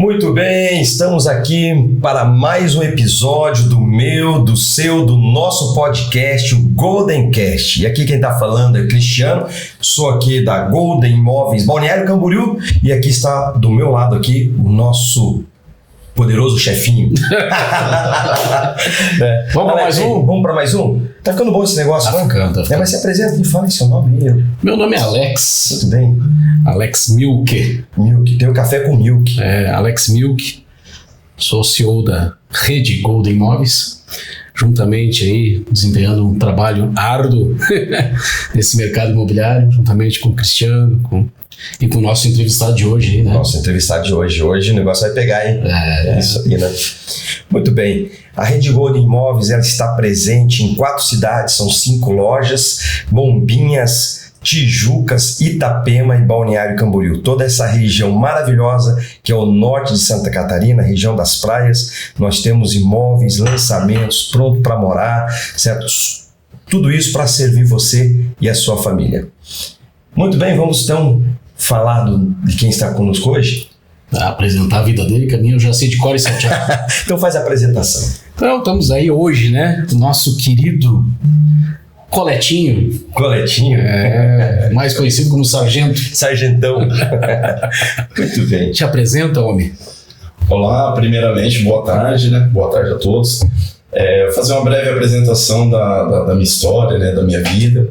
Muito bem, estamos aqui para mais um episódio do meu, do seu, do nosso podcast, o Golden Cast. E aqui quem está falando é Cristiano, sou aqui da Golden Imóveis Balneário Camboriú e aqui está do meu lado aqui o nosso poderoso chefinho. Vamos para mais um? Vamos para mais um? Tá ficando bom esse negócio, tá ficando. Mas se apresenta e fala seu nome aí. Meu nome é Alex. Tudo bem? Alex Milk. Milk, tem o café com Milk. Alex Milk. Sou CEO da rede Golden Imóveis. Juntamente aí, desempenhando um trabalho árduo nesse mercado imobiliário, juntamente com o Cristiano e com o nosso entrevistado de hoje, né? Nosso entrevistado de hoje o negócio vai pegar, hein? Isso aí, né? Muito bem. A Rede Golden Imóveis, ela está presente em 4 cidades, são 5 lojas, Bombinhas, Tijucas, Itapema e Balneário Camboriú. Toda essa região maravilhosa que é o norte de Santa Catarina, região das praias. Nós temos imóveis, lançamentos, pronto para morar, certo? Tudo isso para servir você e a sua família. Muito bem, vamos então falar de quem está conosco hoje? Apresentar a vida dele, que a minha eu já sei de cor e salteado. Então faz a apresentação. Então estamos aí hoje, né? O nosso querido Coletinho. Coletinho? Mais conhecido como Sargento. Sargentão. Muito bem. Te apresenta, homem. Olá, primeiramente, boa tarde, né? Boa tarde a todos. Vou fazer uma breve apresentação da minha história, né? Da minha vida.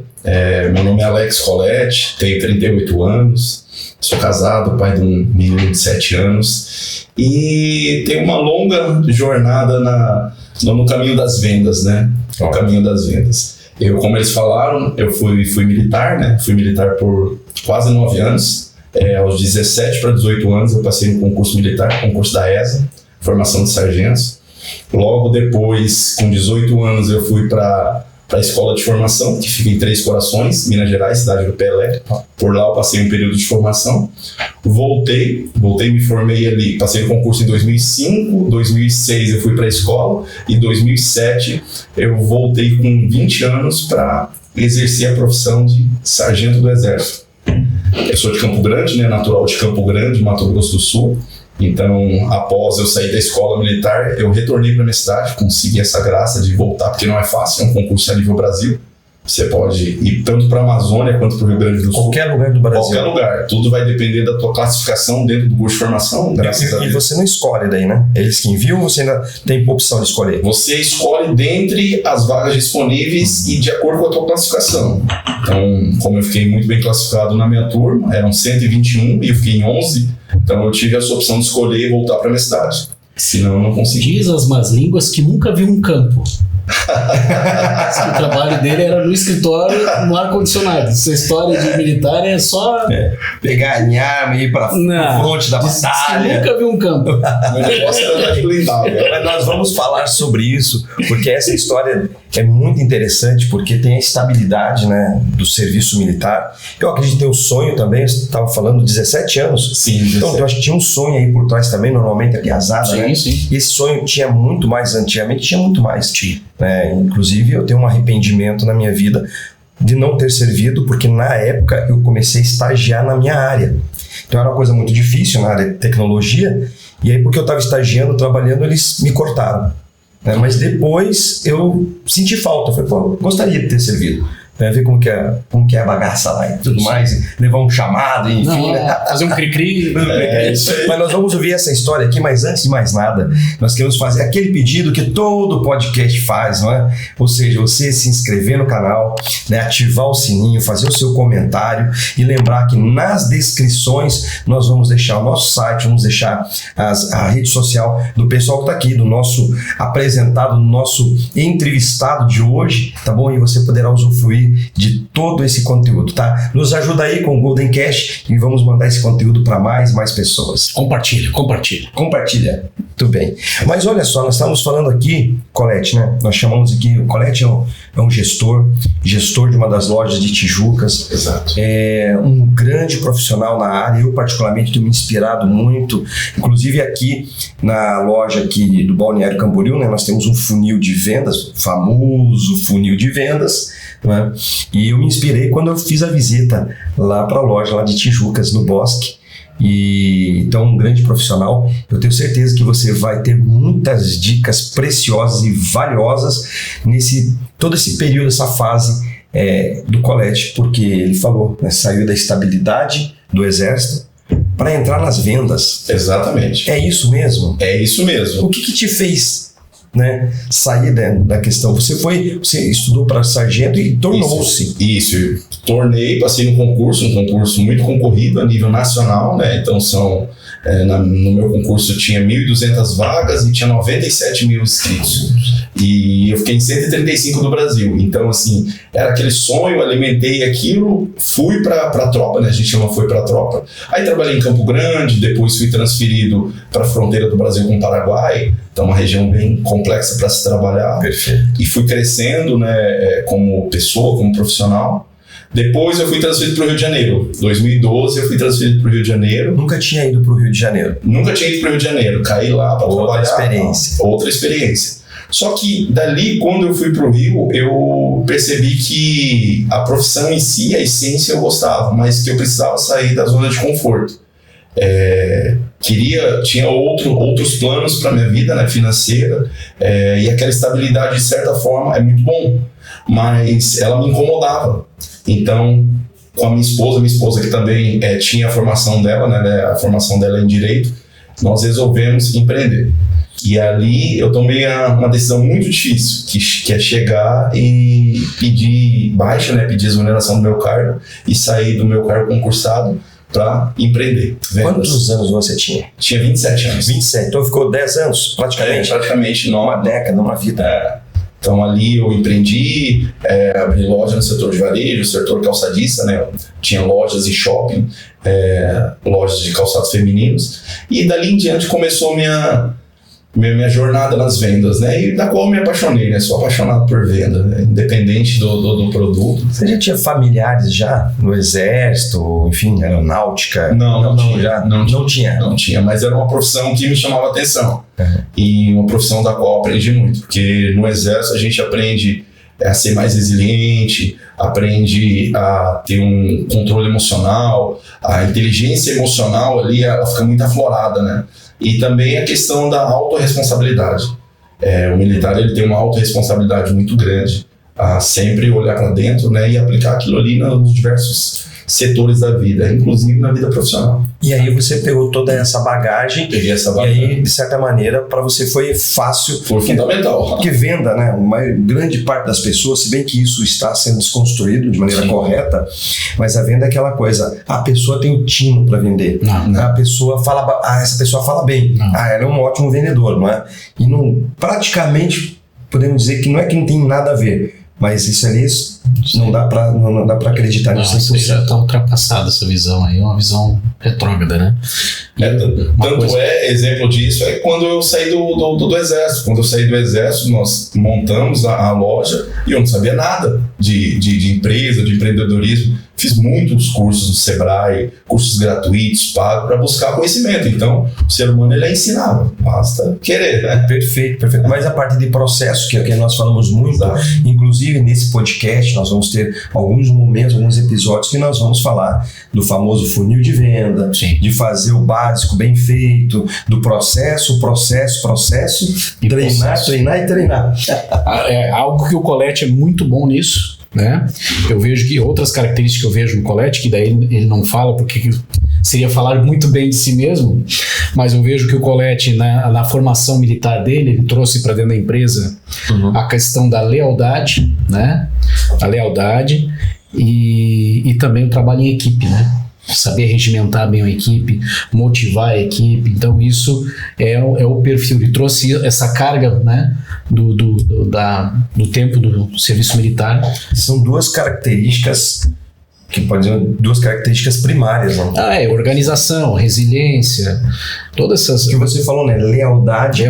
Meu nome é Alex Colete, tenho 38 anos, sou casado, pai de um menino de 7 anos e tenho uma longa jornada no caminho das vendas, né? No caminho das vendas. Eu, como eles falaram, eu fui militar, né? Fui militar por quase 9 anos. Aos 17 para 18 anos eu passei no concurso militar, concurso da ESA, formação de sargentos. Logo depois, com 18 anos, eu fui para a escola de formação, que fica em Três Corações, Minas Gerais, cidade do Pelé. Por lá eu passei um período de formação. Voltei, me formei ali, passei no concurso em 2005, 2006 eu fui para a escola e em 2007 eu voltei com 20 anos para exercer a profissão de sargento do Exército. Eu sou de Campo Grande, né, natural de Campo Grande, Mato Grosso do Sul. Então, após eu sair da escola militar, eu retornei para minha cidade, consegui essa graça de voltar, porque não é fácil, é um concurso a nível Brasil. Você pode ir tanto para a Amazônia quanto para o Rio Grande do Sul. Qualquer lugar do Brasil. Qualquer lugar. Tudo vai depender da tua classificação dentro do curso de formação, graças a Deus. E você não escolhe daí, né? Eles que enviam, você ainda tem opção de escolher? Você escolhe dentre as vagas disponíveis e de acordo com a tua classificação. Então, como eu fiquei muito bem classificado na minha turma, eram 121 e eu fiquei em 11, então eu tive essa opção de escolher e voltar para minha cidade. Senão eu não consegui. Diz as más línguas que nunca viu um campo. O trabalho dele era no escritório, no ar-condicionado. Essa história de militar é só pegar em arma e ir para o fronte da batalha. Nunca viu um campo. Meu negócio era de blindado. Mas nós vamos falar sobre isso, porque essa história é muito interessante, porque tem a estabilidade, né, do serviço militar. Eu acredito ter o sonho também, você estava falando 17 anos. Sim, 17. Então eu acho que tinha um sonho aí por trás também, normalmente a piazada, né? Sim. E esse sonho tinha muito mais, antigamente tinha muito mais. Inclusive eu tenho um arrependimento na minha vida de não ter servido, porque na época eu comecei a estagiar na minha área. Então era uma coisa muito difícil na área de tecnologia, e aí porque eu estava estagiando, trabalhando, eles me cortaram. Mas depois eu senti falta, falei, gostaria de ter servido. Ver como que é a bagaça lá e tudo mais, e levar um chamado, enfim. Fazer um cri-cri. Mas nós vamos ouvir essa história aqui, mas antes de mais nada, nós queremos fazer aquele pedido que todo podcast faz, não é? Ou seja, você se inscrever no canal, né, ativar o sininho, fazer o seu comentário e lembrar que nas descrições nós vamos deixar o nosso site, vamos deixar a rede social do pessoal que está aqui, do nosso apresentado, do nosso entrevistado de hoje, tá bom? E você poderá usufruir de todo esse conteúdo, tá? Nos ajuda aí com o Golden Cash e vamos mandar esse conteúdo para mais pessoas. Compartilha. Muito bem. Mas olha só, nós estamos falando aqui, Colete, né? Nós chamamos aqui, o Colete é um gestor de uma das lojas de Tijucas. Exato. É um grande profissional na área. Eu particularmente tenho me inspirado muito, inclusive aqui na loja aqui do Balneário Camboriú, né? Nós temos um funil de vendas, famoso funil de vendas, né? E eu me inspirei quando eu fiz a visita lá para a loja lá de Tijucas, no Bosque. e então um grande profissional. Eu tenho certeza que você vai ter muitas dicas preciosas e valiosas todo esse período, essa fase do Colete, porque ele falou, né, saiu da estabilidade do Exército para entrar nas vendas. Exatamente. É isso mesmo? É isso mesmo. O que te fez, né, sair da questão? Você estudou para sargento e tornou-se. Isso. Passei um concurso muito concorrido a nível nacional, né? Então no meu concurso tinha 1.200 vagas e tinha 97 mil inscritos. E eu fiquei em 135 do Brasil. Então, assim, era aquele sonho, alimentei aquilo, fui para a tropa, né? A gente foi para a tropa. Aí trabalhei em Campo Grande, depois fui transferido para a fronteira do Brasil com o Paraguai. Então, uma região bem complexa para se trabalhar. Perfeito. E fui crescendo, né, como pessoa, como profissional. Depois eu fui transferido para o Rio de Janeiro. Em 2012 eu fui transferido para o Rio de Janeiro. Nunca tinha ido para o Rio de Janeiro? Nunca tinha ido para o Rio de Janeiro. Caí lá para trabalhar. Outra experiência. Só que dali, quando eu fui para o Rio, eu percebi que a profissão em si, a essência, eu gostava, mas que eu precisava sair da zona de conforto. Tinha outros planos para minha vida, né, financeira, e aquela estabilidade, de certa forma, é muito bom, mas ela me incomodava. Então, com a minha esposa que também tinha a formação dela, né, a formação dela em Direito, nós resolvemos empreender. E ali eu tomei uma decisão muito difícil, que é chegar e pedir baixa, né, pedir exoneração do meu cargo e sair do meu cargo concursado para empreender. Vendas. Quantos anos você tinha? Tinha 27 anos. 27, então ficou 10 anos praticamente? Praticamente uma década, uma vida. Então ali eu empreendi, abri loja no setor de varejo, setor calçadista, né? Tinha lojas e shopping, lojas de calçados femininos, e dali em diante começou minha jornada nas vendas, né? E da qual eu me apaixonei, né? Sou apaixonado por venda, né? Independente do produto. Você já tinha familiares já no exército, enfim, aeronáutica? Não tinha, mas era uma profissão que me chamava a atenção. E uma profissão da qual eu aprendi muito, porque no exército a gente aprende a ser mais resiliente, aprende a ter um controle emocional, a inteligência emocional ali, ela fica muito aflorada, né? E também a questão da autorresponsabilidade. O militar, ele tem uma autorresponsabilidade muito grande, a sempre olhar para dentro, né, e aplicar aquilo ali nos diversos setores da vida, inclusive na vida profissional. E aí você pegou toda essa bagagem. Peguei essa bagagem. E aí, de certa maneira, para você foi fácil. Foi fundamental. Porque venda, né? Uma grande parte das pessoas, se bem que isso está sendo desconstruído de maneira correta, mas a venda é aquela coisa, a pessoa tem o tino para vender. Não. A pessoa fala, essa pessoa fala bem. Ela é um ótimo vendedor, não é? E praticamente podemos dizer que não é que não tem nada a ver, mas isso ali não dá para acreditar nisso. Não, já está ultrapassada essa visão aí, é uma visão retrógrada, né? Exemplo disso é quando eu saí do exército. Quando eu saí do exército, nós montamos a loja e eu não sabia nada de empresa, de empreendedorismo. Fiz muitos cursos no Sebrae, cursos gratuitos, pagos, para buscar conhecimento. Então, o ser humano, ele é ensinável, basta querer, né? Perfeito. Mas a parte de processo, que é o que nós falamos muito, inclusive nesse podcast, nós vamos ter alguns momentos, alguns episódios que nós vamos falar do famoso funil de venda, de fazer o básico bem feito, do processo, e treinar. É algo que o Colete é muito bom nisso, né? Eu vejo que outras características que eu vejo no Colete, que daí ele não fala porque seria falar muito bem de si mesmo, mas eu vejo que o Colete, na formação militar dele, ele trouxe para dentro da empresa a questão da lealdade, né? A lealdade e também o trabalho em equipe, né? Saber regimentar bem a equipe, motivar a equipe. Então isso é o perfil. Ele trouxe essa carga, né, do tempo do serviço militar. São duas características que podem ser duas características primárias, não? Organização, resiliência, todas essas... Que você falou, né? Lealdade.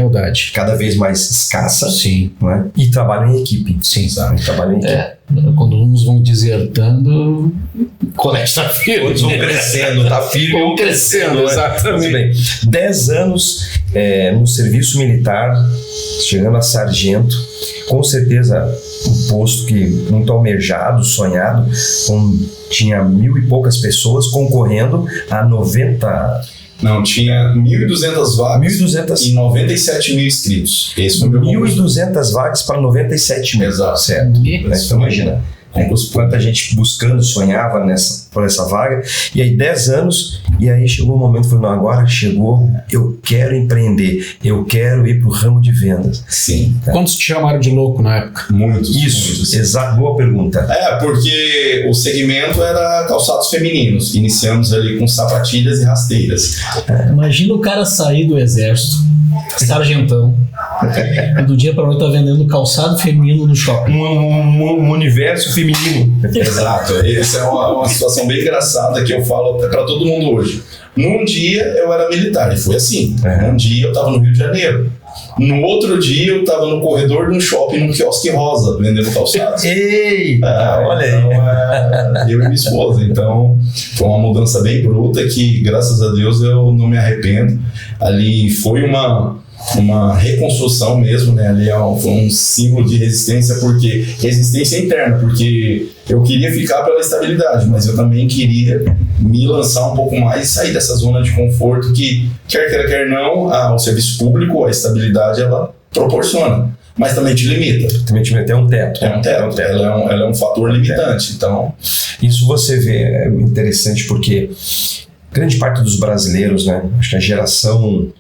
Cada vez mais escassa. Sim. Não é? E trabalho em equipe. Sim. Sabe? Trabalho em equipe. Quando uns vão desertando, o colégio está firme. Outros vão crescendo, está firme. Vão crescendo, exatamente. Muito bem. 10 anos no serviço militar, chegando a sargento, com certeza um posto que muito almejado, sonhado, tinha 1.000 e poucas pessoas concorrendo a 90... Não, tinha 1.200 vagas 1.200 e 97 mil inscritos. Esse foi o meu concurso. 1.200 vagas para 97 mil. Exato. Certo. E? Então imagina. Quanta gente buscando, sonhava por essa vaga, e aí 10 anos, e aí chegou um momento, falei, não, agora chegou, eu quero empreender, eu quero ir pro ramo de vendas. Sim. Quantos te chamaram de louco na época? Muitos. Isso, exato, boa pergunta. Porque o segmento era calçados femininos, iniciamos ali com sapatilhas e rasteiras. Imagina o cara sair do exército, sargentão, e do dia pra noite tá vendendo calçado feminino no shopping. Um universo feminino. Exato, essa é uma situação bem engraçada que eu falo até pra todo mundo hoje. Num dia eu era militar, e foi assim. Um dia eu tava no Rio de Janeiro. No outro dia eu tava no corredor de um shopping, num quiosque rosa, vendendo calçados. Ei, olha aí. Então, eu e minha esposa. Então, foi uma mudança bem bruta que, graças a Deus, eu não me arrependo. Ali foi uma reconstrução mesmo, né? Ali foi um símbolo de resistência, porque resistência interna, porque eu queria ficar pela estabilidade, mas eu também queria me lançar um pouco mais e sair dessa zona de conforto que, quer queira, quer não, o serviço público, a estabilidade, ela proporciona, mas também te limita. Também te meter um teto. É um teto, ela é um fator limitante. Então, isso você vê, é interessante porque grande parte dos brasileiros, né? Acho que a geração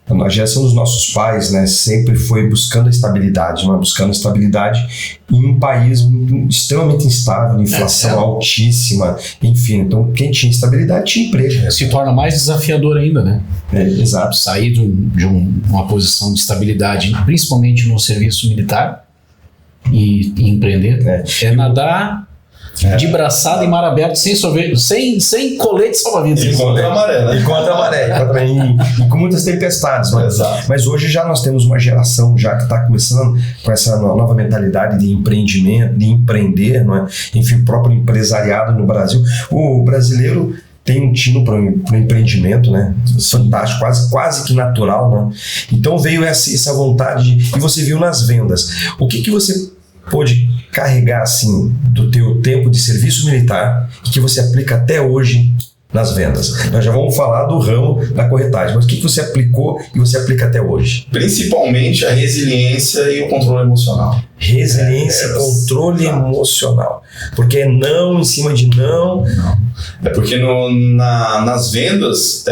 dos nossos pais, né, sempre foi buscando a estabilidade, né, buscando estabilidade em um país extremamente instável, inflação altíssima, enfim. Então, quem tinha estabilidade tinha emprego. Se torna mais desafiador ainda, né? Exato. Sair de uma posição de estabilidade, principalmente no serviço militar, e empreender. É nadar de braçada em mar aberto, sem sorvete, sem colete salva-vidas. E contra a maré, né? E contra a maré, e com muitas tempestades. Mas hoje já nós temos uma geração já que está começando com essa nova mentalidade de empreendimento, de empreender, não é? Enfim, o próprio empresariado no Brasil. O brasileiro tem um tino para o empreendimento, né? Fantástico, quase que natural, né? Então veio essa vontade, e você viu nas vendas. O que você pôde carregar assim do teu tempo de serviço militar e que você aplica até hoje nas vendas? Nós já vamos falar do ramo da corretagem, mas o que você aplicou e você aplica até hoje? Principalmente a resiliência e o controle emocional. Resiliência e controle emocional. Porque é não em cima de não. É porque nas vendas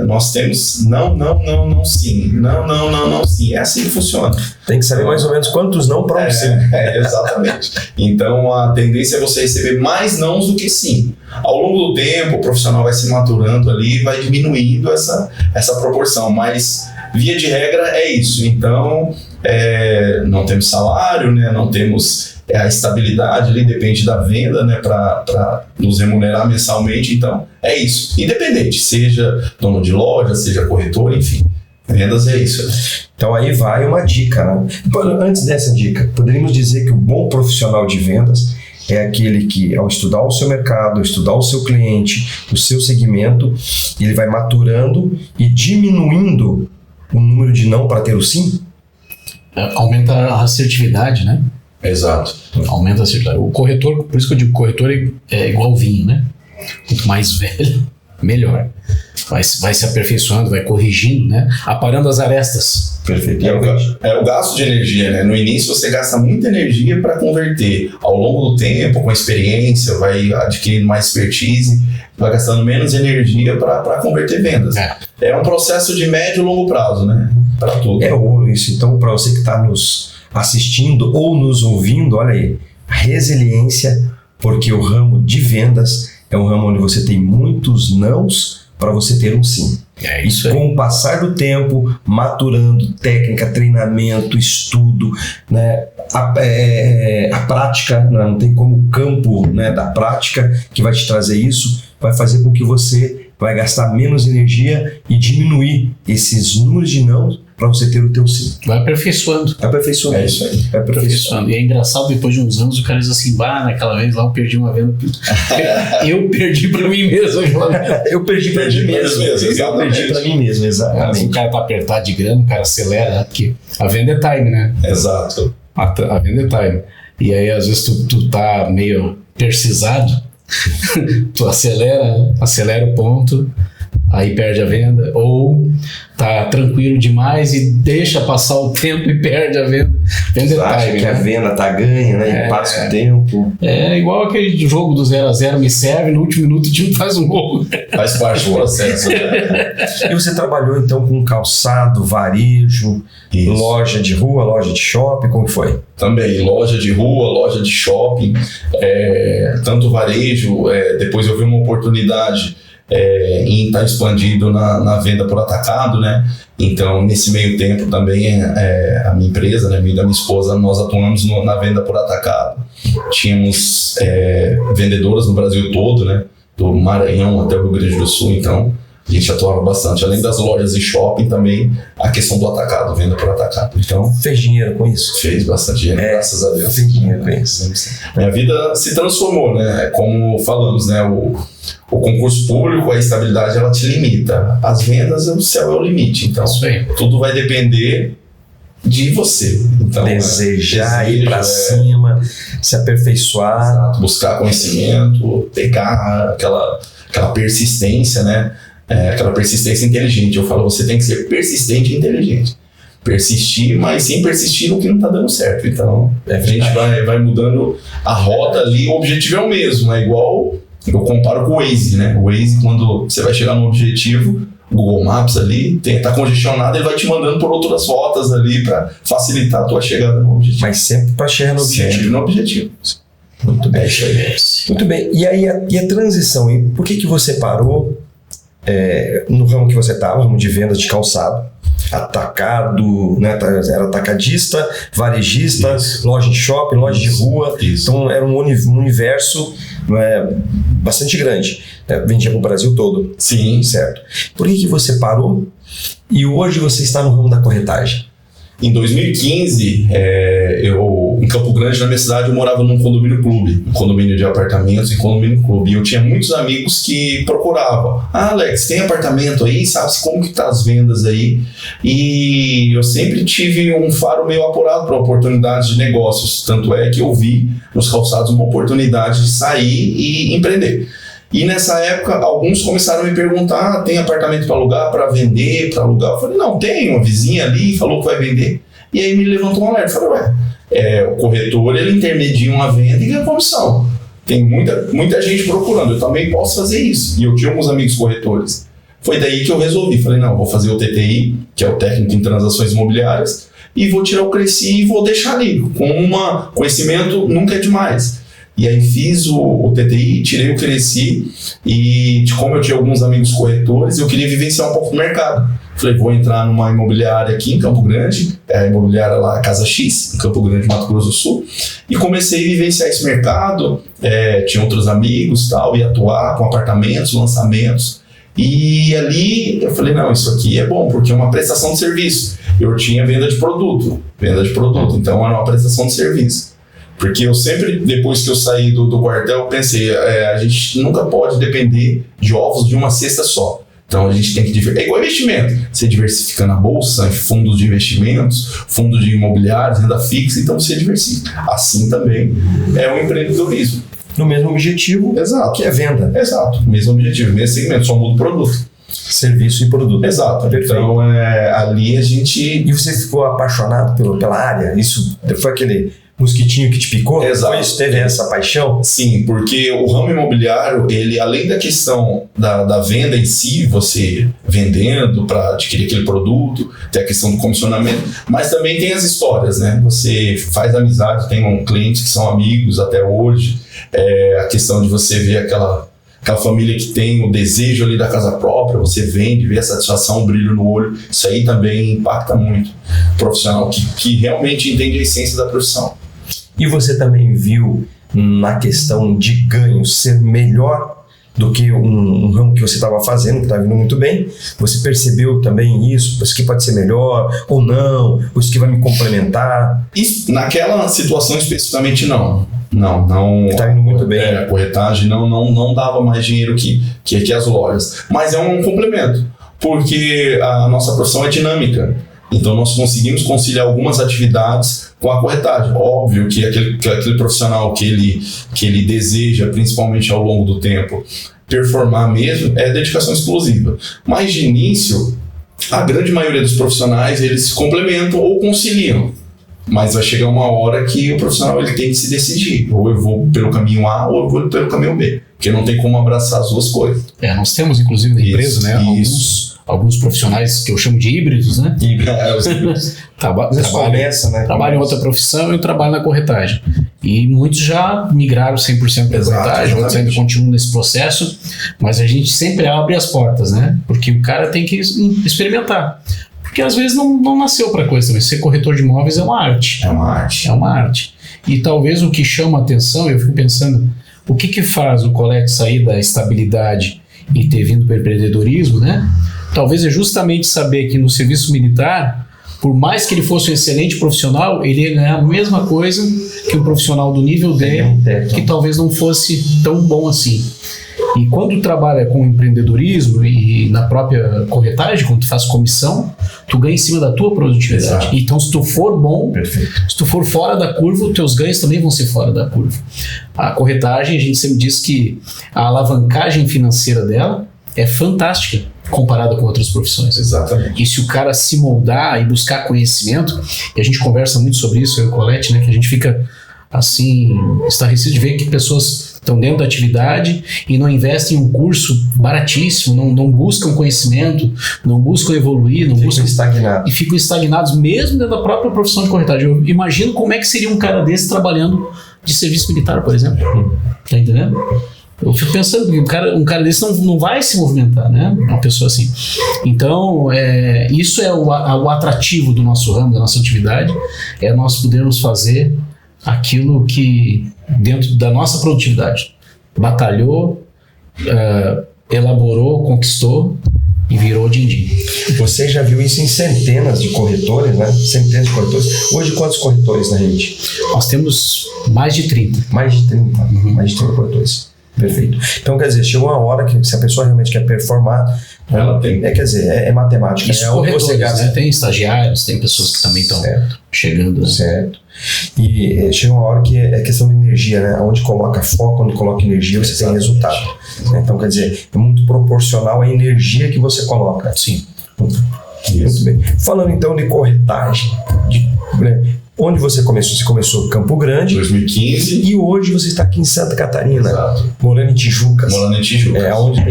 nós temos não, sim. Não, sim. É assim que funciona. Tem que saber mais ou menos quantos não para um sim. Exatamente. Então a tendência é você receber mais nãos do que sim. Ao longo do tempo, o profissional vai se maturando ali e vai diminuindo essa proporção. Mas, via de regra, é isso. Então, não temos salário, né? Não temos a estabilidade ali, depende da venda, né? Para nos remunerar mensalmente. Então, é isso. Independente, seja dono de loja, seja corretor, enfim. Vendas é isso. Né? Então aí vai uma dica, né? Antes dessa dica, poderíamos dizer que o bom profissional de vendas é aquele que, ao estudar o seu mercado, ao estudar o seu cliente, o seu segmento, ele vai maturando e diminuindo o número de não para ter o sim. Aumenta a assertividade, né? Exato. Aumenta a assertividade. O corretor, por isso que eu digo, corretor é igual vinho, né? Quanto mais velho, melhor. Vai se aperfeiçoando, vai corrigindo, né? Aparando as arestas. Perfeito. É o gasto de energia, né? No início você gasta muita energia para converter. Ao longo do tempo, com a experiência, vai adquirindo mais expertise, vai gastando menos energia para converter vendas. É um processo de médio e longo prazo, né? Para tudo. É ouro isso. Então, para você que está nos assistindo ou nos ouvindo, olha aí, resiliência, porque o ramo de vendas é um ramo onde você tem muitos nãos para você ter um sim. É isso aí. Com o passar do tempo, maturando técnica, treinamento, estudo, né? A prática, não tem como o campo, né, da prática que vai te trazer isso, vai fazer com que você vai gastar menos energia e diminuir esses números de não para você ter o teu sim. Vai aperfeiçoando. Aperfeiçoando. É isso aí. Vai aperfeiçoando. E é engraçado, depois de uns anos, o cara diz assim, naquela vez lá eu perdi uma venda. Eu perdi pra mim mesmo. Eu perdi pra mim mesmo. Eu perdi pra mim mesmo, exatamente. Se o cara tá apertado de grana, o cara acelera, porque a venda é time, né? Exato. A venda é time. e aí às vezes tu tá meio precisado, tu acelera o ponto, aí perde a venda, ou tá tranquilo demais e deixa passar o tempo e perde a venda. Você acha que a venda tá ganha, né? E passa o tempo. É igual aquele jogo do 0-0, me serve, no último minuto o time faz um gol. Faz parte do processo. E você trabalhou então com calçado, varejo, Isso. loja de rua, loja de shopping, como foi? Também, loja de rua, loja de shopping, tanto varejo, depois eu vi uma oportunidade em estar expandido na venda por atacado, né? Então, nesse meio tempo também a minha empresa, né, minha e da minha esposa, nós atuamos na venda por atacado. Tínhamos vendedoras no Brasil todo, né? Do Maranhão até o Rio Grande do Sul, então a gente atuava bastante. Além das lojas e shopping, também a questão do atacado, venda por atacado. Então, Fez dinheiro com isso? fez bastante dinheiro, graças a Deus. Fez dinheiro com isso. Minha vida se transformou, né? Como falamos, né? O concurso público, a estabilidade, ela te limita. As vendas, o céu é o limite. Então, Isso aí. tudo vai depender de você. Então, Desejar, ir pra desejo, cima, se aperfeiçoar. exato, buscar conhecimento, pegar aquela persistência, né? Aquela persistência inteligente. Eu falo, você tem que ser persistente e inteligente. Persistir, mas sem persistir no que não está dando certo. Então, a gente vai mudando a rota ali, o objetivo é o mesmo. É igual, eu comparo com o Waze, né? O Waze, quando você vai chegar no objetivo, o Google Maps ali, tá congestionado, ele vai te mandando por outras rotas ali para facilitar a tua chegada no objetivo. Mas sempre para chegar no objetivo. Sempre no objetivo. Muito bem. É isso aí. Muito bem. E aí a transição? E por que você parou no ramo que você estava, ramo de vendas de calçado? Atacado, né? Era atacadista, varejista, Isso. loja de shopping, loja de rua. Isso. Então era um universo bastante grande. Vendia para o Brasil todo. Sim. Certo. Por que você parou e hoje você está no ramo da corretagem? Em 2015, em Campo Grande, na minha cidade, eu morava num condomínio clube, um condomínio de apartamentos e condomínio clube. E eu tinha muitos amigos que procuravam. Alex, tem apartamento aí? Sabe como que tá as vendas aí? E eu sempre tive um faro meio apurado para oportunidades de negócios. Tanto é que eu vi nos calçados uma oportunidade de sair e empreender. E nessa época, alguns começaram a me perguntar, tem apartamento para alugar, para vender, para alugar? Eu falei, não, tem, uma vizinha ali falou que vai vender. E aí me levantou um alerta, eu falei, o corretor, ele intermedia uma venda e ganha comissão. Tem muita gente procurando, eu também posso fazer isso. E eu tinha alguns amigos corretores. Foi daí que eu resolvi, falei, não, vou fazer o TTI, que é o técnico em transações imobiliárias, e vou tirar o Cresci e vou deixar ali, com conhecimento nunca é demais. E aí fiz o TTI, tirei o Cresci e como eu tinha alguns amigos corretores, eu queria vivenciar um pouco do mercado. Falei, vou entrar numa imobiliária aqui em Campo Grande, a imobiliária lá, Casa X, em Campo Grande, Mato Grosso do Sul, e comecei a vivenciar esse mercado, tinha outros amigos e tal, ia atuar com apartamentos, lançamentos, e ali eu falei, não, isso aqui é bom, porque é uma prestação de serviço. Eu tinha venda de produto, então era uma prestação de serviço. Porque eu sempre, depois que eu saí do quartel, pensei, a gente nunca pode depender de ovos de uma cesta só. Então a gente tem que diversificar. É igual investimento. Você diversifica na bolsa, em fundos de investimentos, fundos de imobiliários, renda fixa, então você diversifica. Assim também é o empreendedorismo. No mesmo objetivo, Exato. que é venda. Exato. Mesmo objetivo, mesmo segmento, só muda o produto. Serviço e produto. Exato. Perfeito. Então ali a gente... E você ficou apaixonado pela área? Isso foi aquele mosquitinho que te picou? Exato. Foi isso? Teve essa paixão? Sim, porque o ramo imobiliário, ele além da questão da venda em si, você vendendo para adquirir aquele produto, tem a questão do comissionamento, mas também tem as histórias, né? Você faz amizade, tem clientes que são amigos até hoje, a questão de você ver aquela família que tem o desejo ali da casa própria, você vende, vê a satisfação, o brilho no olho, isso aí também impacta muito o profissional que realmente entende a essência da profissão. E você também viu na questão de ganho ser melhor do que um ramo que você estava fazendo, que estava indo muito bem? Você percebeu também isso? Isso que pode ser melhor ou não? Ou isso que vai me complementar? Isso, naquela situação especificamente não. Não. Está indo muito bem. A corretagem não dava mais dinheiro que as lojas. Mas é um complemento, porque a nossa profissão é dinâmica. Então nós conseguimos conciliar algumas atividades com a corretagem. Óbvio que aquele profissional que ele deseja, principalmente ao longo do tempo, performar mesmo, é dedicação exclusiva. Mas de início, a grande maioria dos profissionais, eles se complementam ou conciliam. Mas vai chegar uma hora que o profissional ele tem que se decidir. Ou eu vou pelo caminho A ou eu vou pelo caminho B. Porque não tem como abraçar as duas coisas. Nós temos, inclusive, na empresa, Isso, né, isso. alguns profissionais que eu chamo de híbridos, né? Os híbridos. Trabalham em outra profissão e eu trabalho na corretagem. E muitos já migraram 100% para a corretagem, outros ainda continuam nesse processo, mas a gente sempre abre as portas, né? Porque o cara tem que experimentar. Porque às vezes não nasceu para coisa também. Ser corretor de imóveis é uma arte. É uma arte. É uma arte. E talvez o que chama a atenção, eu fico pensando, o que faz o Colete sair da estabilidade e ter vindo para o empreendedorismo, né? Talvez é justamente saber que no serviço militar, por mais que ele fosse um excelente profissional, ele ia ganhar a mesma coisa que um profissional do nível dele, que talvez não fosse tão bom assim. E quando tu trabalha com empreendedorismo e na própria corretagem, quando tu faz comissão, tu ganha em cima da tua produtividade. Exato. Então, se tu for bom, Perfeito. se tu for fora da curva, os teus ganhos também vão ser fora da curva. A corretagem, a gente sempre diz que a alavancagem financeira dela é fantástica comparada com outras profissões. Exatamente. E se o cara se moldar e buscar conhecimento, e a gente conversa muito sobre isso, eu e o Colete, né, que a gente fica assim, estarrecido de ver que pessoas estão dentro da atividade e não investem em um curso baratíssimo, não buscam conhecimento, não buscam evoluir, e ficam estagnados mesmo dentro da própria profissão de corretagem. Eu imagino como é que seria um cara desse trabalhando de serviço militar, por exemplo. Tá entendendo? Eu fico pensando que um cara desse não vai se movimentar, né? Uma pessoa assim. Então, isso é o atrativo do nosso ramo, da nossa atividade, é nós podermos fazer aquilo que, dentro da nossa produtividade, batalhou, elaborou, conquistou e virou din-din. Você já viu isso em centenas de corretores, né? Centenas de corretores. Hoje, quantos corretores na rede? Nós temos mais de 30. Mais de 30. Mais de 30 corretores. Perfeito. Então, quer dizer, chegou uma hora que, se a pessoa realmente quer performar, ela tem. Quer dizer, é matemática. Isso, onde você gasta. Né? Tem estagiários, tem pessoas que também estão chegando. Né? Certo. E chega uma hora que é questão de energia, né? Onde coloca foco, onde coloca energia, você tem resultado. Então, quer dizer, é muito proporcional à energia que você coloca. Sim. Muito bem. Falando então de corretagem, onde você começou? Você começou em Campo Grande. 2015. E hoje você está aqui em Santa Catarina. Exato. Morando em Tijucas. Onde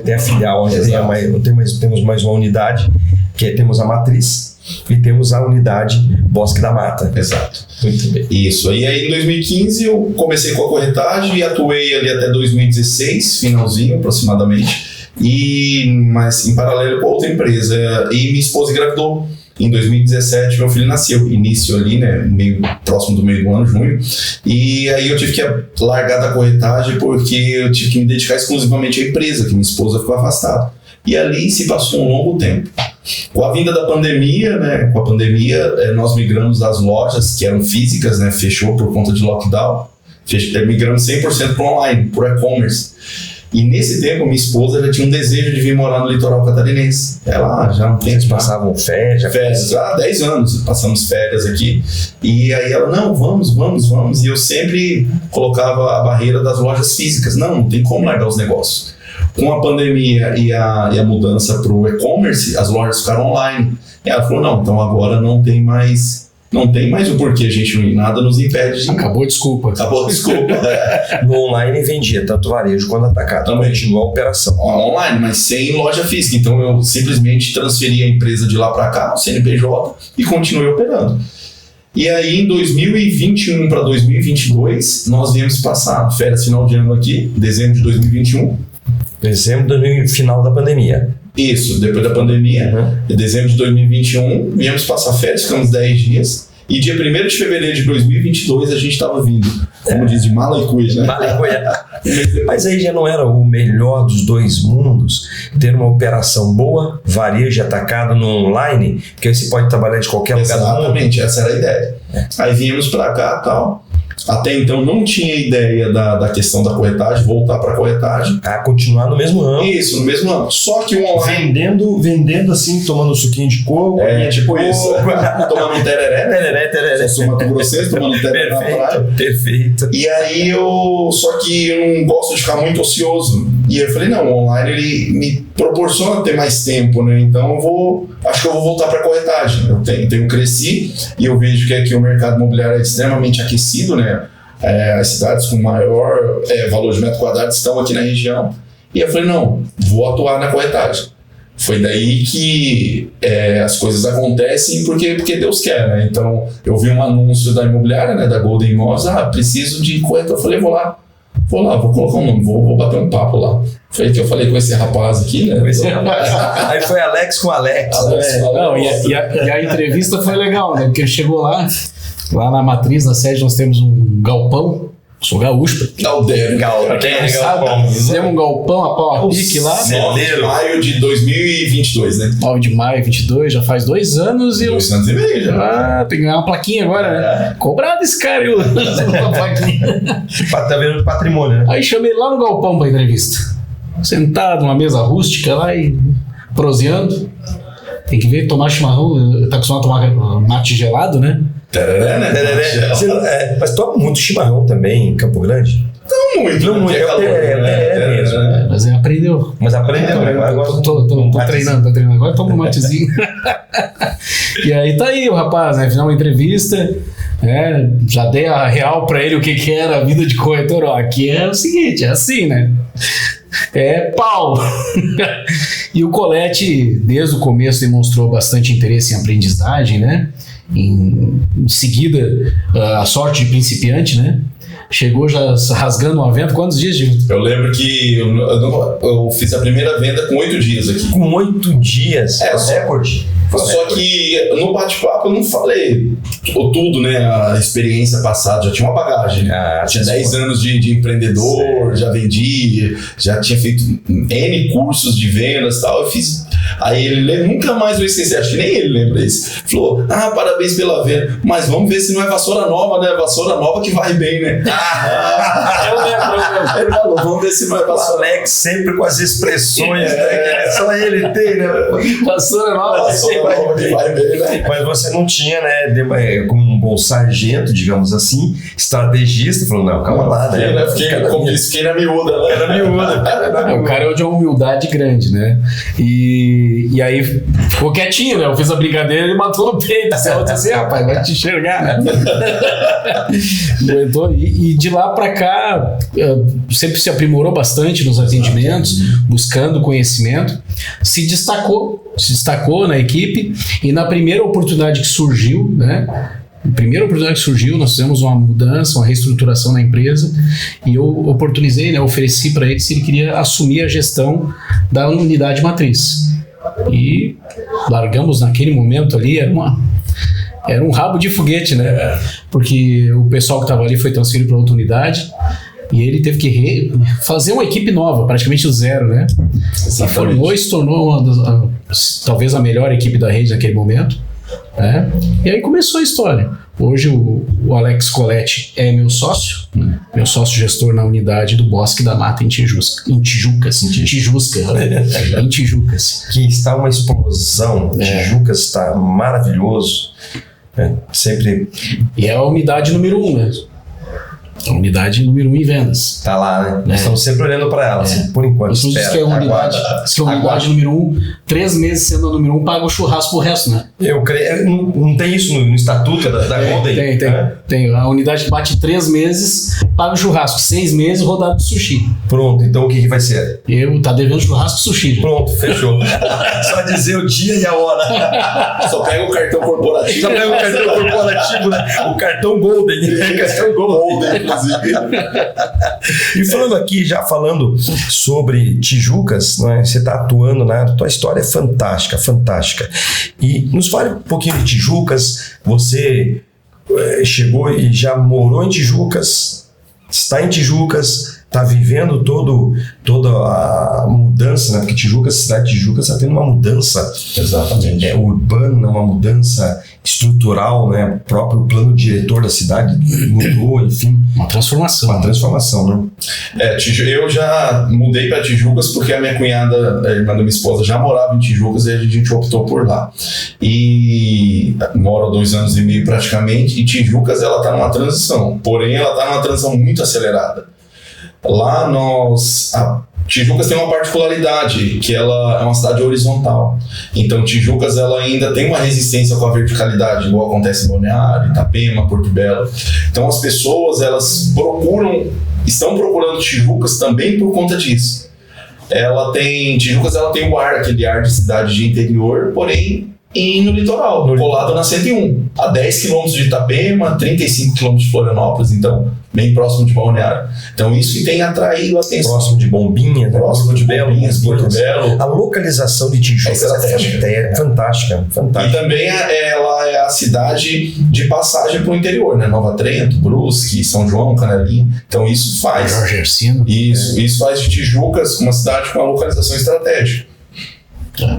tem a filial, temos mais uma unidade, que temos a matriz e temos a unidade Bosque da Mata. Exato. Muito bem. Isso. E aí em 2015 eu comecei com a corretagem e atuei ali até 2016, finalzinho aproximadamente. Mas em paralelo com outra empresa. E minha esposa engravidou. Em 2017, meu filho nasceu, início ali, né, próximo do meio do ano, junho, e aí eu tive que largar da corretagem porque eu tive que me dedicar exclusivamente à empresa, que minha esposa ficou afastada. E ali se passou um longo tempo. Com a vinda da pandemia, né, nós migramos das lojas que eram físicas, né, fechou por conta de lockdown, migramos 100% para online, por e-commerce. E nesse tempo, minha esposa já tinha um desejo de vir morar no litoral catarinense. Ela já não tem. Vocês passavam férias? Há 10 anos passamos férias aqui. E aí ela, não, vamos. E eu sempre colocava a barreira das lojas físicas. Não tem como largar os negócios. Com a pandemia e a mudança para o e-commerce, as lojas ficaram online. E ela falou, não, então agora não tem mais o porquê, nada nos impede de... Acabou a desculpa. No online vendia tanto varejo quanto atacado. Também. Continua a operação. Online, mas sem loja física. Então eu simplesmente transferi a empresa de lá para cá, o CNPJ, e continuei operando. E aí em 2021 para 2022, nós viemos passar férias final de ano aqui, dezembro de 2021. Dezembro do final da pandemia. Isso, depois da pandemia, em dezembro de 2021, viemos passar férias, ficamos 10 dias, e dia 1º de fevereiro de 2022 a gente estava vindo, como diz, de mala e cuia, né? Mala e cuia. Mas aí já não era o melhor dos dois mundos, ter uma operação boa, varejo atacado no online, que aí você pode trabalhar de qualquer lugar do mundo. Exatamente, essa era a ideia. Aí viemos para cá e tal, até então não tinha ideia da questão da corretagem, voltar para corretagem. Continuar no mesmo ramo. Isso, no mesmo ramo. Só que o online... Vendendo assim, tomando um suquinho de coco. Tipo isso. Tomando um tereré. Tereré. Sou Mato Grossense, tomando um tereré na praia. Perfeito. E aí só que eu não gosto de ficar muito ocioso. E eu falei, não, o online ele me proporciona ter mais tempo, né? Então acho que eu vou voltar para corretagem. Eu cresci e eu vejo que aqui o mercado imobiliário é extremamente aquecido, né? As cidades com maior valor de metro quadrado estão aqui na região. E eu falei, não, vou atuar na corretagem. Foi daí que as coisas acontecem porque Deus quer, né? Então, eu vi um anúncio da imobiliária, né, da Golden Imóveis, preciso de corretor. Eu falei, vou lá, vou colocar um nome, vou bater um papo lá. Foi que eu falei com esse rapaz aqui, né? Aí foi Alex com Alex. Não, e a entrevista foi legal, né? Porque ele chegou lá na matriz, na sede, nós temos um galpão. Sou gaúcho. Galpão. Fizemos um galpão a pau a pique lá. 9 de maio de 2022, né? 9 de maio de 22, já faz 2 anos e 2 anos e meio já. Tem que ganhar uma plaquinha agora, né? Cobrado esse cara, eu uma plaquinha. Tá vendo patrimônio, né? Aí chamei ele lá no galpão pra entrevista. Sentado numa mesa rústica lá e proseando. Tem que ver, tomar chimarrão. Tá acostumado a tomar mate gelado, né? Tereré, né? Tereré. Mas toma muito chimarrão também em Campo Grande? Não muito. Não muito. É mesmo. Né? Mas ele aprendeu. Agora tô treinando. Agora toma um matezinho. E aí tá aí o rapaz, né? Final uma entrevista. Já dei a real pra ele o que era a vida de corretor. Aqui é o seguinte, é assim, né? Pau! E o Colete, desde o começo, demonstrou bastante interesse em aprendizagem, né? Em seguida, a sorte de principiante, né? Chegou já rasgando uma venda. Quantos dias, Gil? Eu lembro que eu fiz a primeira venda com 8 dias aqui. Com 8 dias? Recorde. Só que no bate-papo eu não falei tudo, né? A experiência passada, já tinha uma bagagem. Tinha 10 anos de empreendedor, já vendi, já tinha feito N cursos de vendas e tal. Eu fiz. Aí ele nunca mais vou esquecer, acho que nem ele lembra isso. Falou, parabéns pela venda, mas vamos ver se não é vassoura nova, né? Vassoura nova que vai bem, né? Eu lembro. Ele falou, vamos ver se não é vassoura. O Alex sempre com as expressões, né? Só ele tem, né? Vassoura nova. Vai bem, né? Mas você não tinha, né, como um bom sargento, digamos assim, estrategista, falou, não, calma lá, né? Fiquei na miúda, né? Era miúda. O cara é de uma humildade grande, né? E aí ficou quietinho, né? Eu fiz a brincadeira e ele matou no peito. Você vai dizer, rapaz, vai te enxergar, né? Aguentou. E de lá pra cá, sempre se aprimorou bastante nos atendimentos, buscando conhecimento. Se destacou na equipe e na primeira oportunidade que surgiu, né? Nós fizemos uma mudança, uma reestruturação na empresa e eu oportunizei, né? Ofereci para ele se ele queria assumir a gestão da unidade matriz. E largamos naquele momento ali, era um rabo de foguete, né? Porque o pessoal que estava ali foi transferido para outra unidade. E ele teve que fazer uma equipe nova, praticamente do zero, né? Se formou e se tornou talvez a melhor equipe da rede naquele momento. Né? E aí começou a história. Hoje o Alex Colete é meu sócio gestor na unidade do Bosque da Mata em Tijucas. Que está uma explosão. Tijucas está maravilhoso. Sempre. E é a unidade número 1, né? A unidade número 1 em vendas. Tá lá, né? Nós estamos sempre olhando para ela, assim, por enquanto. Isso diz que é a unidade número 1, 3 meses sendo a número 1, paga o churrasco pro resto, né? Eu creio. Não tem isso no estatuto da Golden? Tem. A unidade que bate 3 meses, paga o churrasco. 6 meses, rodada de sushi. Pronto, então o que vai ser? Tá devendo churrasco e sushi. Já. Pronto, fechou. Só dizer o dia e a hora. Só pega o cartão corporativo. Né? O cartão Golden. Cartão Golden. E falando sobre Tijucas, né, você está atuando, né, a tua história é fantástica. E nos fale um pouquinho de Tijucas. Você chegou e já morou em Tijucas, está em Tijucas, está vivendo toda a mudança, né? Porque a cidade de Tijucas está tendo uma mudança urbana, uma mudança estrutural, né? O próprio plano diretor da cidade mudou, enfim. Uma transformação, né? Eu já mudei para Tijucas porque a minha cunhada, a irmã da minha esposa, já morava em Tijucas e a gente optou por lá. E moro há 2 anos e meio praticamente, e Tijucas ela está numa transição, porém ela está numa transição muito acelerada. Lá Tijucas tem uma particularidade, que ela é uma cidade horizontal. Então Tijucas ela ainda tem uma resistência com a verticalidade, igual acontece em Balneário, Itapema, Porto Belo. Então as pessoas estão procurando Tijucas também por conta disso. Tijucas ela tem aquele ar de cidade de interior, porém no litoral, colado na 101, a 10 km de Itapema, 35 km de Florianópolis, então bem próximo de Balneário. Então isso tem atraído a atenção. Próximo de Bombinha, né? Próximo de Bombinhas, Porto Belo. A localização de Tijucas é fantástica. E também ela é a cidade de passagem para o interior, né? Nova Trento, Brusque, São João, Canelinha. Então isso faz. Jorge Hercino. Isso faz de Tijucas uma cidade com uma localização estratégica.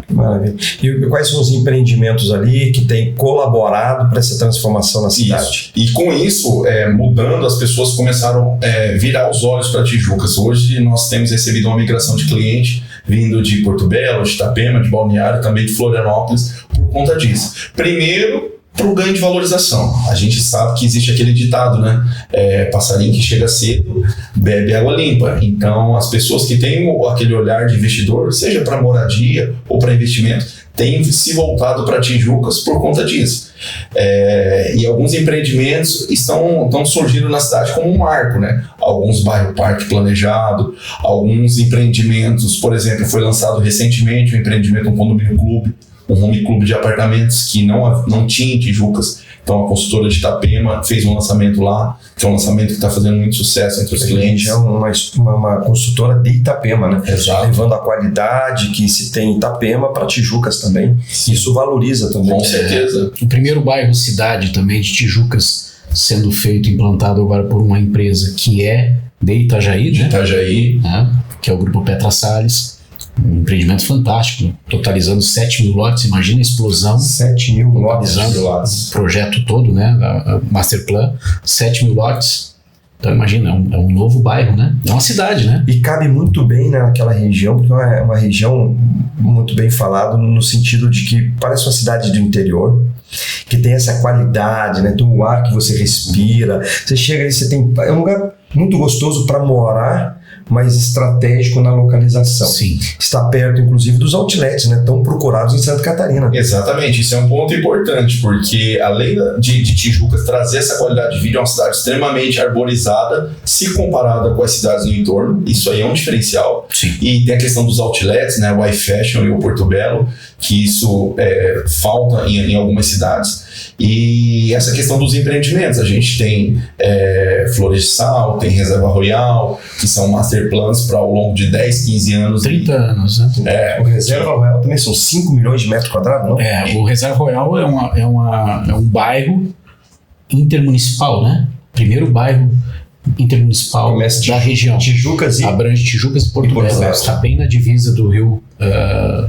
Maravilha. E quais são os empreendimentos ali que têm colaborado para essa transformação na cidade? E com isso, mudando, as pessoas começaram a virar os olhos para Tijucas. Hoje nós temos recebido uma migração de cliente vindo de Porto Belo, de Itapema, de Balneário, também de Florianópolis, por conta disso. Primeiro, para o ganho de valorização. A gente sabe que existe aquele ditado, né? Passarinho que chega cedo, bebe água limpa. Então, as pessoas que têm aquele olhar de investidor, seja para moradia ou para investimento, têm se voltado para Tijucas por conta disso. E alguns empreendimentos estão surgindo na cidade como um marco, né? Alguns bairro parque planejado, alguns empreendimentos, por exemplo, foi lançado recentemente um empreendimento, um condomínio clube, um home clube de apartamentos que não tinha em Tijucas. Então a consultora de Itapema fez um lançamento lá, que é um lançamento que está fazendo muito sucesso entre os clientes. É uma consultora de Itapema, né? Exato. Levando a qualidade que se tem em Itapema para Tijucas também. Sim. Isso valoriza também. Com certeza. O primeiro bairro cidade também de Tijucas sendo implantado agora por uma empresa que é de Itajaí, né? Que é o grupo Petra Salles. Um empreendimento fantástico, totalizando 7 mil lotes. Imagina a explosão. 7 mil lotes. O projeto todo, né? A Master Plan, 7 mil lotes. Então imagina, é um novo bairro, né? É uma cidade, né? E cabe muito bem naquela região, porque é uma região muito bem falada no sentido de que parece uma cidade do interior, que tem essa qualidade, né? Tem o ar que você respira. Você chega aí, é um lugar muito gostoso para morar, mas estratégico na localização. Sim. Está perto, inclusive, dos outlets, né, tão procurados em Santa Catarina. Exatamente, isso é um ponto importante, porque além de Tijucas trazer essa qualidade de vida, é uma cidade extremamente arborizada, se comparada com as cidades no entorno, isso aí é um diferencial. Sim. E tem a questão dos outlets, né, o iFashion e o Porto Belo, que isso falta em algumas cidades. E essa questão dos empreendimentos, a gente tem Flores de Sal, tem Reserva Royal, que são master plans para ao longo de 10, 15 anos. 30 anos, né? O Reserva Royal também são 5 milhões de metros quadrados, não? O Reserva Royal é um bairro intermunicipal, né? Primeiro bairro intermunicipal da região. Tijucas e... Abrange Tijucas e Porto Belo. Está bem na divisa do Rio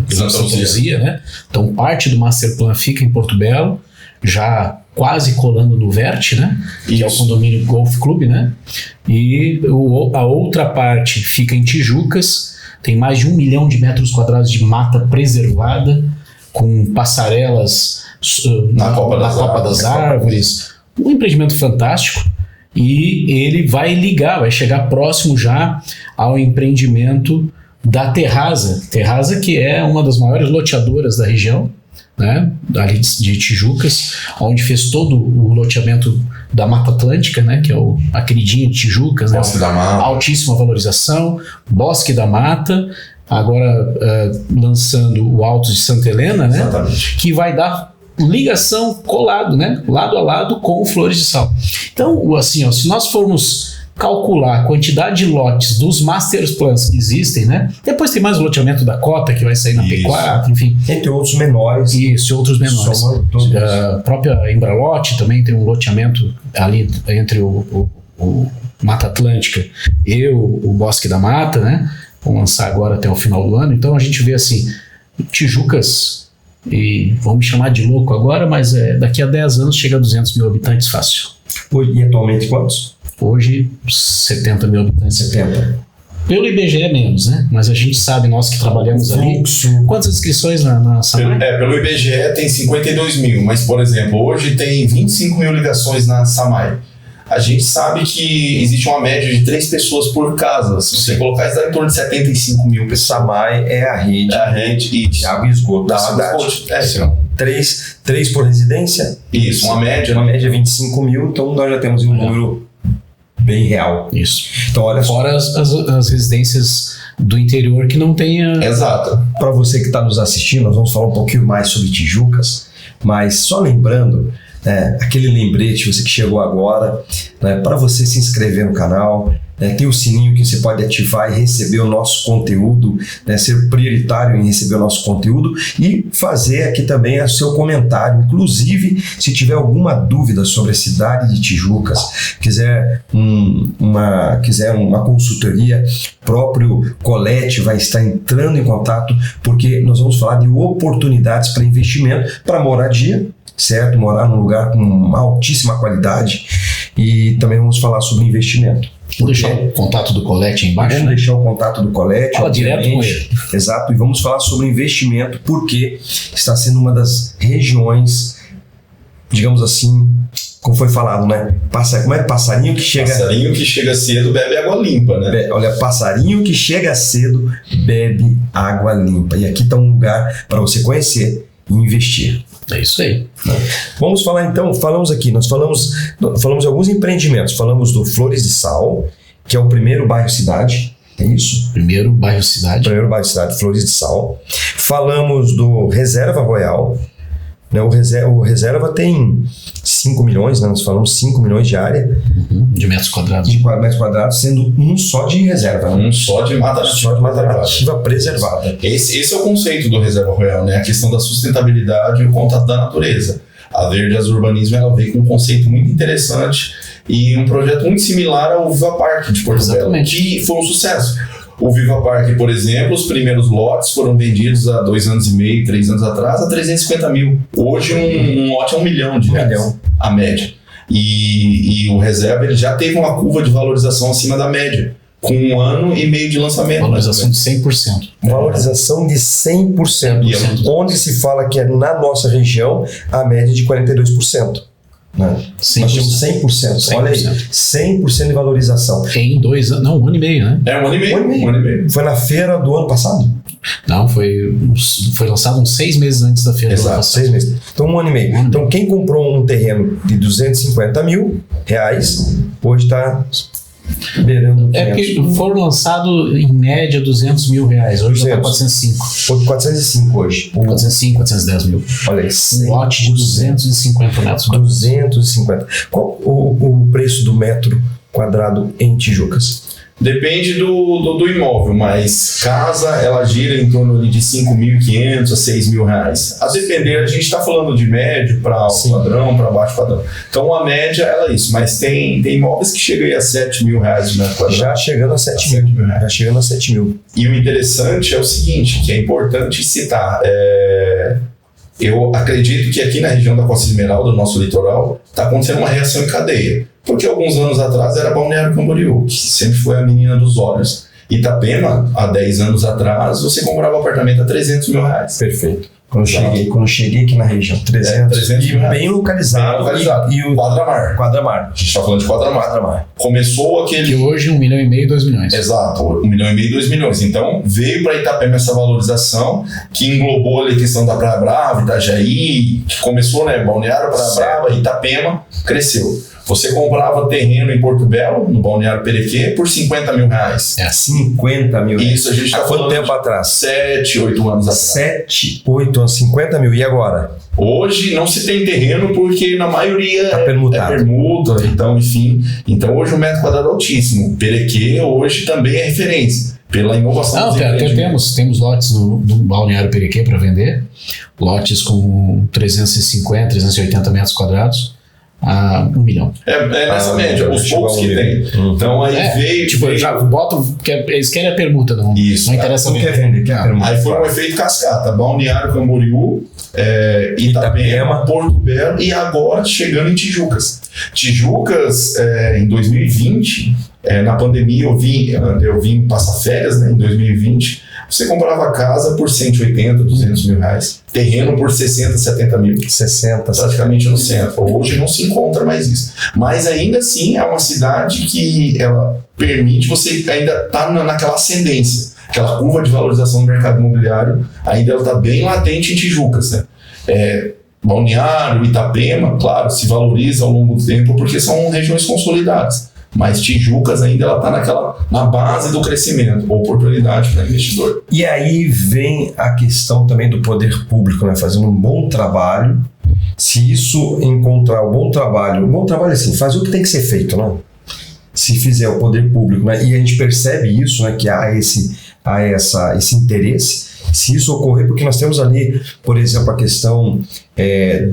Santa Luzia, né? Então parte do master plan fica em Porto Belo, já quase colando no Verte, né? Que é o condomínio Golf Club, né? E a outra parte fica em Tijucas, tem mais de 1 milhão de metros quadrados de mata preservada, com passarelas na Copa das Árvores. Um empreendimento fantástico, e ele vai chegar próximo já ao empreendimento da Terraza, que é uma das maiores loteadoras da região, né, ali de Tijucas, onde fez todo o loteamento da Mata Atlântica, né, que é a queridinha de Tijucas, né, altíssima valorização, Bosque da Mata, agora lançando o Altos de Santa Helena, né, que vai dar ligação colado, né, lado a lado com o Flores de Sal. Então, assim, se nós formos calcular a quantidade de lotes dos master plans que existem, né? Depois tem mais o loteamento da Cota, que vai sair na P4, enfim. Entre outros menores. Isso, outros menores. A própria Embralote também tem um loteamento ali entre o Mata Atlântica e o Bosque da Mata, né? Vão lançar agora até o final do ano. Então a gente vê assim, Tijucas, e vamos me chamar de louco agora, mas daqui a 10 anos chega a 200 mil habitantes fácil. E atualmente quantos? Hoje, 70 mil habitantes. 70. Pelo IBGE é menos, né? Mas a gente sabe, nós que trabalhamos ali. Quantas inscrições na SAMAI? Pelo IBGE tem 52 mil, mas, por exemplo, hoje tem 25 mil ligações na SAMAI. A gente sabe que existe uma média de 3 pessoas por casa. Se você colocar, isso dá em torno de 75 mil pessoas. SAMAI é a rede de água e esgoto da cidade. Então. 3 por residência? Isso, uma média. Uma média 25 mil, então nós já temos um número bem real. Isso. Então, olha só. Fora as residências do interior que não tenha... Exato. Para você que está nos assistindo, nós vamos falar um pouquinho mais sobre Tijucas, mas só lembrando, aquele lembrete, você que chegou agora, para você se inscrever no canal, tem o sininho que você pode ativar e receber o nosso conteúdo, ser prioritário em receber o nosso conteúdo e fazer aqui também o seu comentário. Inclusive, se tiver alguma dúvida sobre a cidade de Tijucas, quiser uma consultoria, próprio Colete vai estar entrando em contato, porque nós vamos falar de oportunidades para investimento, para moradia, certo? Morar num lugar com uma altíssima qualidade, e também vamos falar sobre investimento. Vou deixar o contato do Colete aí embaixo. Vamos deixar o contato do Colete. Fala direto com ele. Exato, e vamos falar sobre investimento, porque está sendo uma das regiões, digamos assim, como foi falado, né? Como é passarinho que chega... Passarinho que chega cedo bebe água limpa, né? Olha, passarinho que chega cedo bebe água limpa. E aqui está um lugar para você conhecer e investir. É isso aí. Vamos falar então, nós falamos de alguns empreendimentos. Falamos do Flores de Sal, que é o primeiro bairro cidade, é isso? Primeiro bairro cidade, Flores de Sal. Falamos do Reserva Royal, né? O Reserva tem 5 milhões, né? Nós falamos 5 milhões de área. De metros quadrados. De metros quadrados, sendo um só de reserva. Um só de mata nativa preservada. Esse é o conceito do Reserva Royal, né? A questão da sustentabilidade e o contato da natureza. A Verde Azul Urbanismo, ela veio com um conceito muito interessante e um projeto muito similar ao Viva Parque de Porto Belo, que foi um sucesso. O Viva Parque, por exemplo, os primeiros lotes foram vendidos há 2 anos e meio, 3 anos atrás, a 350 mil. Hoje um lote é R$1 milhão, a média. E o Reserva ele já teve uma curva de valorização acima da média, com 1 ano e meio de lançamento. Valorização de 100%. Valorização de 100%. Onde se fala que é na nossa região a média de 42%. Né? Nós temos 100%. Olha aí, 100% de valorização. Em 2 anos, não, 1 ano e meio, né? Um ano e meio. Foi na feira do ano passado? Não, foi lançado uns 6 meses antes da feira. Exato, 6 meses. Então 1 ano e meio. Então quem comprou um terreno de R$250 mil, hoje está beirando 500. Porque foram lançados em média R$200 mil. Hoje está 405. 405 hoje. 405, 410 mil. Olha aí. Um lote de 250 metros. 250. Qual o preço do metro quadrado em Tijucas? Depende do imóvel, mas casa ela gira em torno de R$5.500 a R$6.000. A depender, a gente está falando de médio para alto padrão, para baixo padrão. Então a média ela é isso, mas tem imóveis que chegam aí a R$7.000 de metro quadrado. Já chegando a 7 mil. Já chegando a 7 mil. E o interessante é o seguinte, que é importante citar. Eu acredito que aqui na região da Costa Esmeralda, do nosso litoral, está acontecendo uma reação em cadeia. Porque alguns anos atrás era Balneário Camboriú, que sempre foi a menina dos olhos. Itapema, há 10 anos atrás, você comprava apartamento a R$300 mil. Perfeito. Quando eu cheguei aqui na região, 300 mil. Bem localizado. E o Quadramar. A gente está falando de Quadramar. Começou aquele... Que hoje 1 milhão e meio, 2 milhões. Exato, 1 milhão e meio, 2 milhões. Então, veio para Itapema essa valorização, que englobou ali a questão da Praia Brava, Itajaí, que começou, né, Balneário, Praia Brava, Itapema, cresceu. Você comprava terreno em Porto Belo, no Balneário Perequê, por R$50 mil. 50 mil. Isso, a gente está falando... Quanto tempo atrás? 7, 8 anos atrás. 7, 8 anos, 50 mil. E agora? Hoje não se tem terreno porque na maioria é permuta, então, enfim. Então hoje o metro quadrado é altíssimo. Perequê hoje também é referência. Pela inovação. Até temos lotes no Balneário Perequê para vender. Lotes com 350, 380 metros quadrados. a 1 milhão. É nessa média, os poucos que tem. Então aí veio... Tipo, já botam, eles querem a permuta, não, Isso, não interessa Não quer vender, quer permuta. Aí foi um efeito cascata. Balneário Camboriú, Itapema, Porto Belo e agora chegando em Tijucas. Tijucas, em 2020, na pandemia eu vim passar férias, né, em 2020. Você comprava casa por 180, 200 mil reais. Terreno por 60, 70 mil. 60, praticamente no centro. Hoje não se encontra mais isso. Mas ainda assim é uma cidade que ela permite você ainda estar naquela ascendência. Aquela curva de valorização do mercado imobiliário ainda ela está bem latente em Tijucas, né? Balneário, Itapema, claro, se valoriza ao longo do tempo porque são regiões consolidadas. Mas Tijucas ainda ela está na base do crescimento, oportunidade para investidor. E aí vem a questão também do poder público, né? Fazendo um bom trabalho. Se isso encontrar um bom trabalho assim, fazer o que tem que ser feito, né? Se fizer o poder público, né? E a gente percebe isso, né? Que há esse interesse. Se isso ocorrer, porque nós temos ali, por exemplo, a questão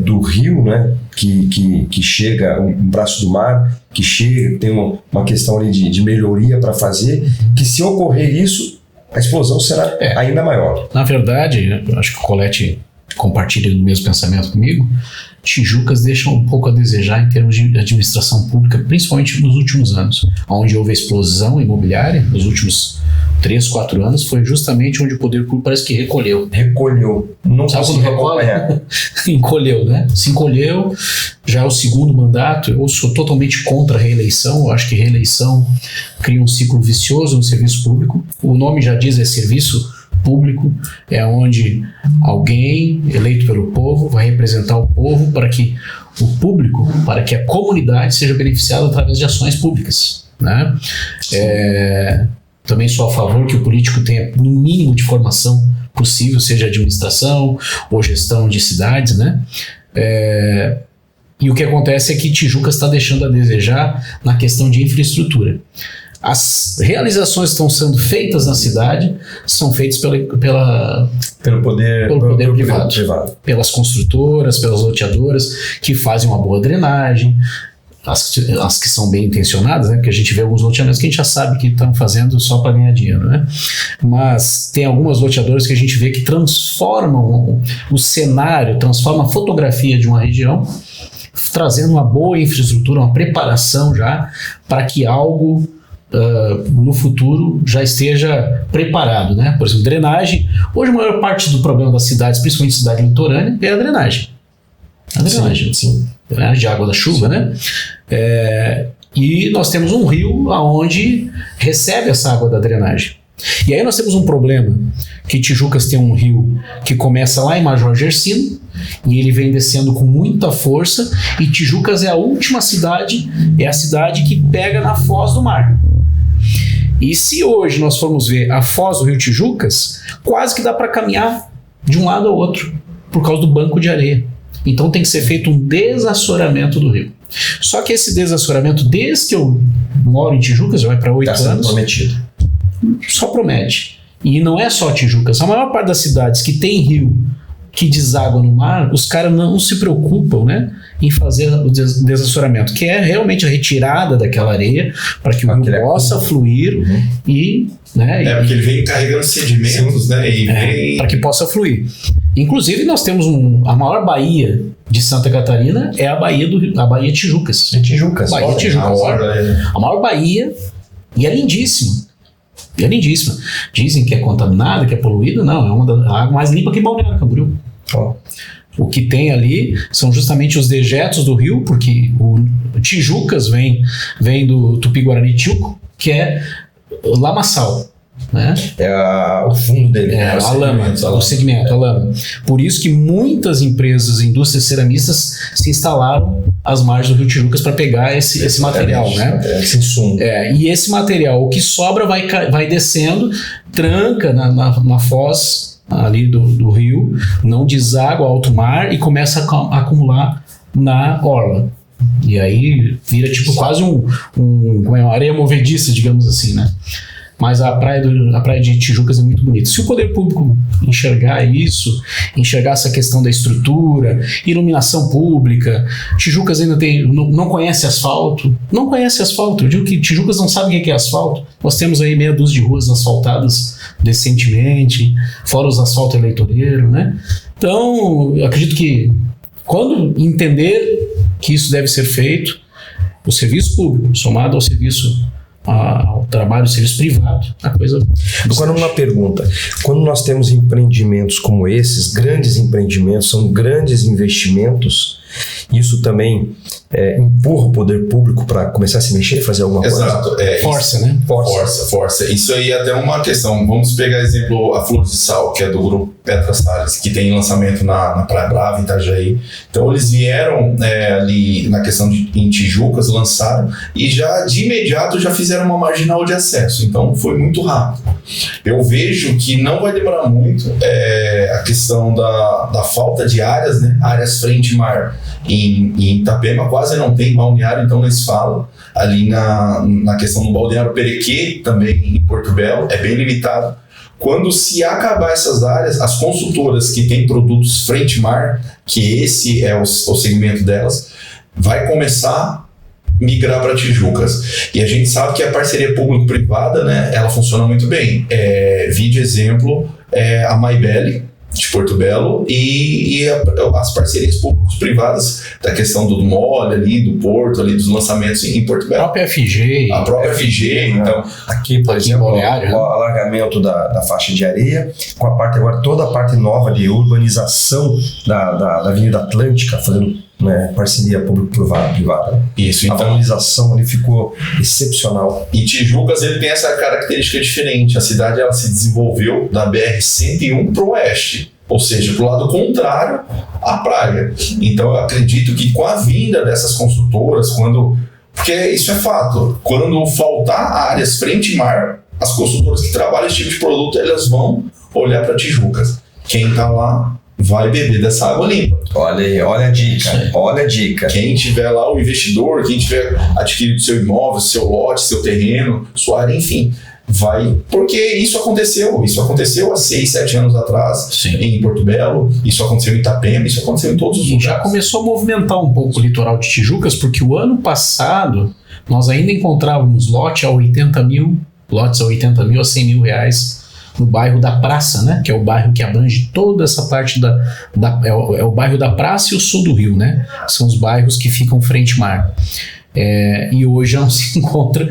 do rio, né, que chega, um braço do mar, que chega, tem uma questão ali de melhoria para fazer, que se ocorrer isso, a explosão será ainda maior. Na verdade, eu acho que o Colette compartilha do mesmo pensamento comigo. Tijucas deixam um pouco a desejar em termos de administração pública, principalmente nos últimos anos, onde houve a explosão imobiliária, nos últimos 3, 4 anos, foi justamente onde o poder público parece que recolheu. Não sabe conseguiu acompanhar. Encolheu, né? Se encolheu, já é o segundo mandato. Eu sou totalmente contra a reeleição. Eu acho que reeleição cria um ciclo vicioso no serviço público. O nome já diz, é serviço público, é onde alguém eleito pelo povo vai representar o povo para que o público, para que a comunidade seja beneficiada através de ações públicas, né? Também sou a favor que o político tenha no mínimo de formação possível, seja administração ou gestão de cidades, né? E o que acontece é que Tijucas está deixando a desejar na questão de infraestrutura. As realizações que estão sendo feitas na cidade são feitas pelo poder privado, pelas construtoras, pelas loteadoras que fazem uma boa drenagem, as que são bem intencionadas, né? Porque a gente vê alguns loteamentos que a gente já sabe que estão fazendo só para ganhar dinheiro, né? Mas tem algumas loteadoras que a gente vê que transformam o cenário, transformam a fotografia de uma região, trazendo uma boa infraestrutura, uma preparação já para que algo no futuro já esteja preparado, né? Por exemplo, drenagem. Hoje a maior parte do problema das cidades, principalmente cidade litorânea, é a drenagem. Sim. Drenagem de água da chuva, né? E nós temos um rio onde recebe essa água da drenagem. E aí nós temos um problema, que Tijucas tem um rio que começa lá em Major Gersino, e ele vem descendo com muita força, e Tijucas é a última cidade, é a cidade que pega na foz do mar. E se hoje nós formos ver a foz do rio Tijucas, quase que dá para caminhar de um lado ao outro, por causa do banco de areia. Então tem que ser feito um desassoramento do rio. Só que esse desassoramento, desde que eu moro em Tijucas, já vai para 8 anos, prometido. Só promete. E não é só Tijucas. A maior parte das cidades que tem rio que deságua no mar, os caras não se preocupam, né, em fazer o desassoramento, que é realmente a retirada daquela areia para que o rio possa fluir e... né, porque ele vem carregando sedimentos, né, para que possa fluir. Inclusive nós temos a maior baía de Santa Catarina é a Baía Tijucas. Baía Tijucas. A maior baía, e é lindíssima. Dizem que é contaminada, que é poluída. Não, é uma da água mais limpa que Balneário Camboriú. O que tem ali são justamente os dejetos do rio, porque o Tijucas vem do Tupi-Guarani-Tilco, que é lamaçal, né? O fundo dele. A lama, o segmento, a lama. Por isso que muitas empresas, indústrias ceramistas se instalaram às margens do rio Tijucas para pegar esse material, né? Esse insumo. E esse material, o que sobra, vai descendo, tranca na foz ali do rio, não deságua ao alto mar e começa a acumular na orla. E aí vira tipo quase uma areia movediça, digamos assim, né? mas a praia de Tijucas é muito bonita. Se o poder público enxergar isso, enxergar essa questão da estrutura, iluminação pública, Tijucas ainda não conhece asfalto. Não conhece asfalto. Eu digo que Tijucas não sabe o que é asfalto. Nós temos aí meia dúzia de ruas asfaltadas recentemente, fora os asfalto eleitoreiro, né? Então, eu acredito que quando entender que isso deve ser feito, o serviço público, somado ao serviço ao trabalho, ao serviço privado, a coisa... Agora uma pergunta, quando nós temos empreendimentos como esses, grandes empreendimentos, são grandes investimentos, isso também empurra o poder público para começar a se mexer e fazer alguma coisa? Exato. Força, né? Força. Isso aí é até uma questão. Vamos pegar exemplo a Flor de Sal, que é do grupo Petra Salles, que tem lançamento na Praia Brava, em Itajaí. Então eles vieram ali na questão em Tijucas, lançaram e já de imediato já fizeram uma marginal de acesso. Então foi muito rápido. Eu vejo que não vai demorar muito a questão da falta de áreas, né? Áreas frente-mar em Itapema quase não tem balneário, então eles falam ali na questão do balneário Perequê, também em Porto Belo, é bem limitado. Quando se acabar essas áreas, as consultoras que têm produtos frente-mar, que esse é o segmento delas, vai começar a migrar para Tijucas. E a gente sabe que a parceria público-privada, né, ela funciona muito bem. Vide exemplo, a Maibele, de Porto Belo, e as parcerias públicos-privadas da questão do mole ali, do porto ali, dos lançamentos em Porto Belo. A própria FG, então, aqui, por exemplo, o alargamento da faixa de areia, com a parte agora, toda a parte nova de urbanização da Avenida Atlântica, fazendo parceria público-privada. Isso, então. A valorização ali ficou excepcional. E Tijucas, ele tem essa característica diferente. A cidade, ela se desenvolveu da BR-101 para o oeste, ou seja, para o lado contrário à praia. Então eu acredito que com a vinda dessas construtoras, porque isso é fato, quando faltar áreas frente-mar, as construtoras que trabalham esse tipo de produto, elas vão olhar para Tijucas. Quem está lá vai beber dessa água limpa. Olha aí, olha a dica. Quem tiver lá, o investidor, quem tiver adquirido seu imóvel, seu lote, seu terreno, sua área, enfim, vai. Porque isso aconteceu há 6, 7 anos atrás. Sim. Em Porto Belo, isso aconteceu em Itapema, isso aconteceu em todos os lugares. Já começou a movimentar um pouco o litoral de Tijucas, porque o ano passado nós ainda encontrávamos lotes a 80 mil, a 100 mil reais, no bairro da Praça, né? Que é o bairro que abrange toda essa parte é o bairro da Praça e o sul do Rio, né? São os bairros que ficam frente-mar. E hoje não se encontra,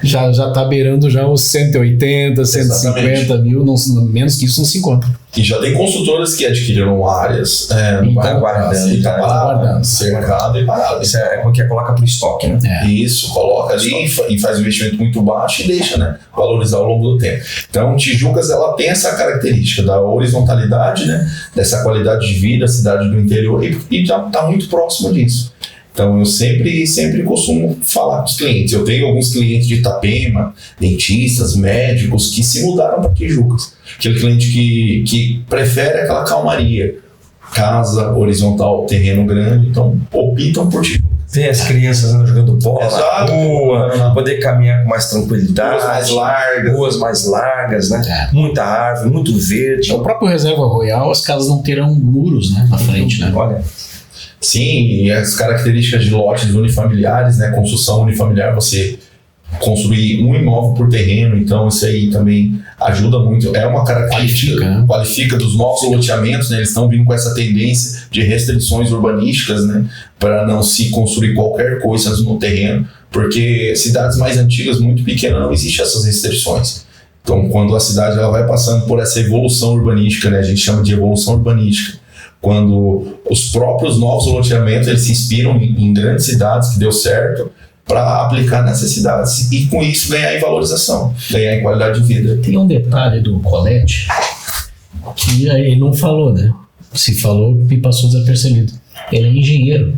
já está beirando já os 180, 150 mil, menos que isso não se encontra. E já tem consultoras que adquiriram áreas no bairro aguardando, cercado e parado. Isso é porque coloca para o estoque, né? Isso, coloca ali e faz um investimento muito baixo e deixa, né, valorizar ao longo do tempo. Então, Tijucas, ela tem essa característica da horizontalidade, né, dessa qualidade de vida, cidade do interior, e já está muito próximo disso. Então, eu sempre costumo falar com os clientes. Eu tenho alguns clientes de Itapema, dentistas, médicos, que se mudaram para Tijucas. Aquele cliente que prefere aquela calmaria. Casa, horizontal, terreno grande, então optam por Tijucas. Tem as crianças jogando bola na rua, poder caminhar com mais tranquilidade. Ruas mais largas, né? Muita árvore, muito verde. O próprio Reserva Royal, as casas não terão muros, né, na frente, né? Olha. Sim, e as características de lotes unifamiliares, né? Construção unifamiliar, você construir um imóvel por terreno, então isso aí também ajuda muito. É uma característica, qualifica dos novos loteamentos, né? Eles estão vindo com essa tendência de restrições urbanísticas, né? Para não se construir qualquer coisa no terreno, porque cidades mais antigas, muito pequenas, não existem essas restrições. Então, quando a cidade ela vai passando por essa evolução urbanística, né? A gente chama de evolução urbanística. Quando os próprios novos loteamentos eles se inspiram em grandes cidades que deu certo para aplicar nessas cidades e com isso ganhar em valorização, ganhar em qualidade de vida. Tem um detalhe do Colette que ele não falou, né? Se falou, me passou desapercebido. Ele é engenheiro.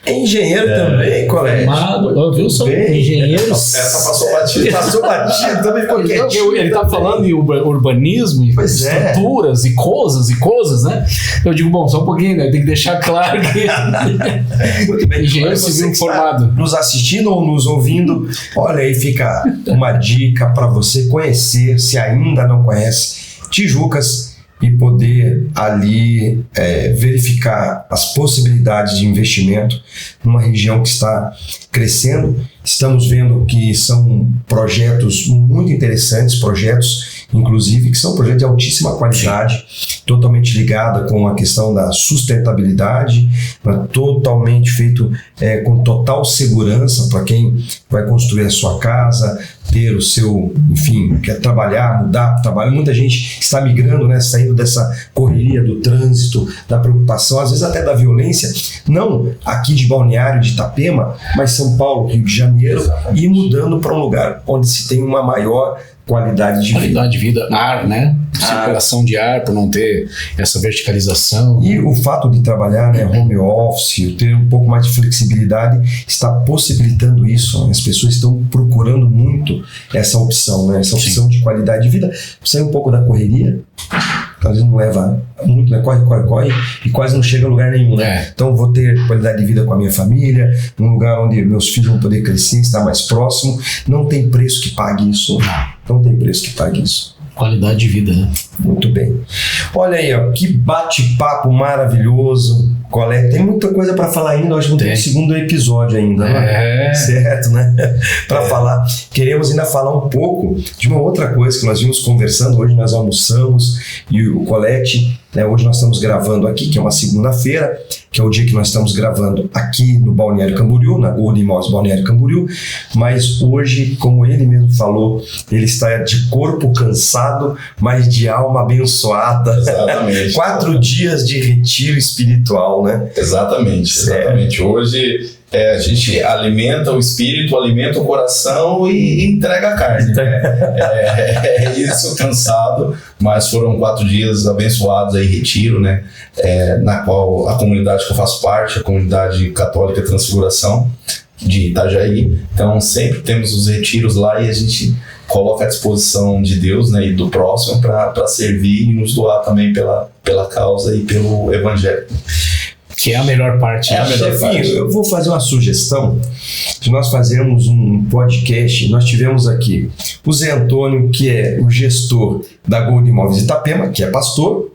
Engenheiro também, Colete. Formado, viu só? Engenheiros. Essa passou batido. Passou batido, também ficou quietinho. Ele tá falando em urbanismo, e Pois é. estruturas e coisas, né? Eu digo, bom, só um pouquinho, né? Tem que deixar claro que Muito bem. engenheiro Você civil que está formado. nos assistindo ou nos ouvindo, olha aí, fica uma dica para você conhecer, se ainda não conhece, Tijucas, e poder ali verificar as possibilidades de investimento numa região que está crescendo. Estamos vendo que são projetos muito interessantes, projetos inclusive que são projetos de altíssima qualidade, totalmente ligada com a questão da sustentabilidade, totalmente feito com total segurança para quem vai construir a sua casa, ter o seu, enfim, quer trabalhar, mudar para trabalho. Muita gente está migrando, né, saindo dessa correria do trânsito, da preocupação, às vezes até da violência, não aqui de Balneário, de Itapema, mas São Paulo, Rio de Janeiro, e mudando para um lugar onde se tem uma maior qualidade de vida. Qualidade de vida, ar, né? Circulação de ar, por não ter essa verticalização. E o fato de trabalhar, né, home office, ter um pouco mais de flexibilidade, está possibilitando isso. Né? As pessoas estão procurando muito essa opção, né? Essa opção de qualidade de vida. Sair um pouco da correria, às vezes não leva muito, né? Corre, e quase não chega a lugar nenhum, né? Então vou ter qualidade de vida com a minha família, num lugar onde meus filhos vão poder crescer, estar mais próximo. Não tem preço que pague isso. Não tem preço que pague isso. Qualidade de vida, né? Muito bem. Olha aí, ó, que bate-papo maravilhoso. Colete, tem muita coisa para falar ainda. Nós vamos ter um segundo episódio ainda, né? Certo, né? Para falar. Queremos ainda falar um pouco de uma outra coisa que nós vimos conversando. Hoje nós almoçamos e o Colete, né, hoje nós estamos gravando aqui, que é uma segunda-feira, que é o dia que nós estamos gravando aqui no Balneário Camboriú, na Golden Mouse Balneário Camboriú, mas hoje, como ele mesmo falou, ele está de corpo cansado, mas de alma abençoada. Exatamente. 4 dias de retiro espiritual, né? Exatamente. Hoje a gente alimenta o espírito, alimenta o coração e entrega a carne. É isso, cansado, mas foram 4 dias abençoados aí, retiro, né? Na qual a comunidade que eu faço parte, a comunidade católica Transfiguração de Itajaí, então sempre temos os retiros lá e a gente coloca à disposição de Deus, né, e do próximo para servir e nos doar também pela causa e pelo evangelho. Que é a melhor parte. Chefinho, eu vou fazer uma sugestão de nós fazermos um podcast. Nós tivemos aqui o Zé Antônio, que é o gestor da Golden Imóveis Itapema, que é pastor.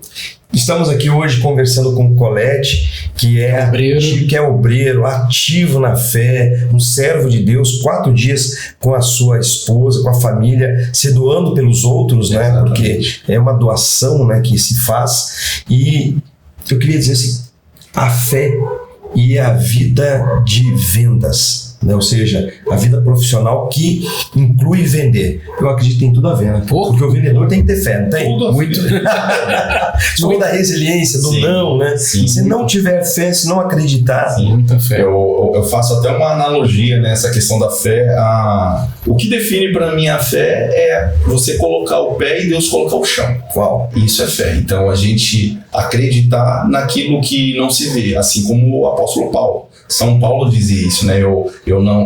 Estamos aqui hoje conversando com o Colete, que é obreiro, ativo na fé, um servo de Deus, 4 dias com a sua esposa, com a família, se doando pelos outros, né? Exatamente. Porque é uma doação, né, que se faz. E eu queria dizer assim, a fé e a vida de vendas, né? Ou seja, a vida profissional que inclui vender. Eu acredito que tem tudo a ver, né? Porque o vendedor tem que ter fé, não tem? Tudo Muito. Sobre da resiliência, do não, né? Sim. Se não tiver fé, se não acreditar... Muita fé. Eu faço até uma analogia nessa questão da fé. O que define para mim a fé é você colocar o pé e Deus colocar o chão. Uau. Isso é fé. Então a gente acreditar naquilo que não se vê, assim como o apóstolo Paulo. São Paulo dizia isso, né?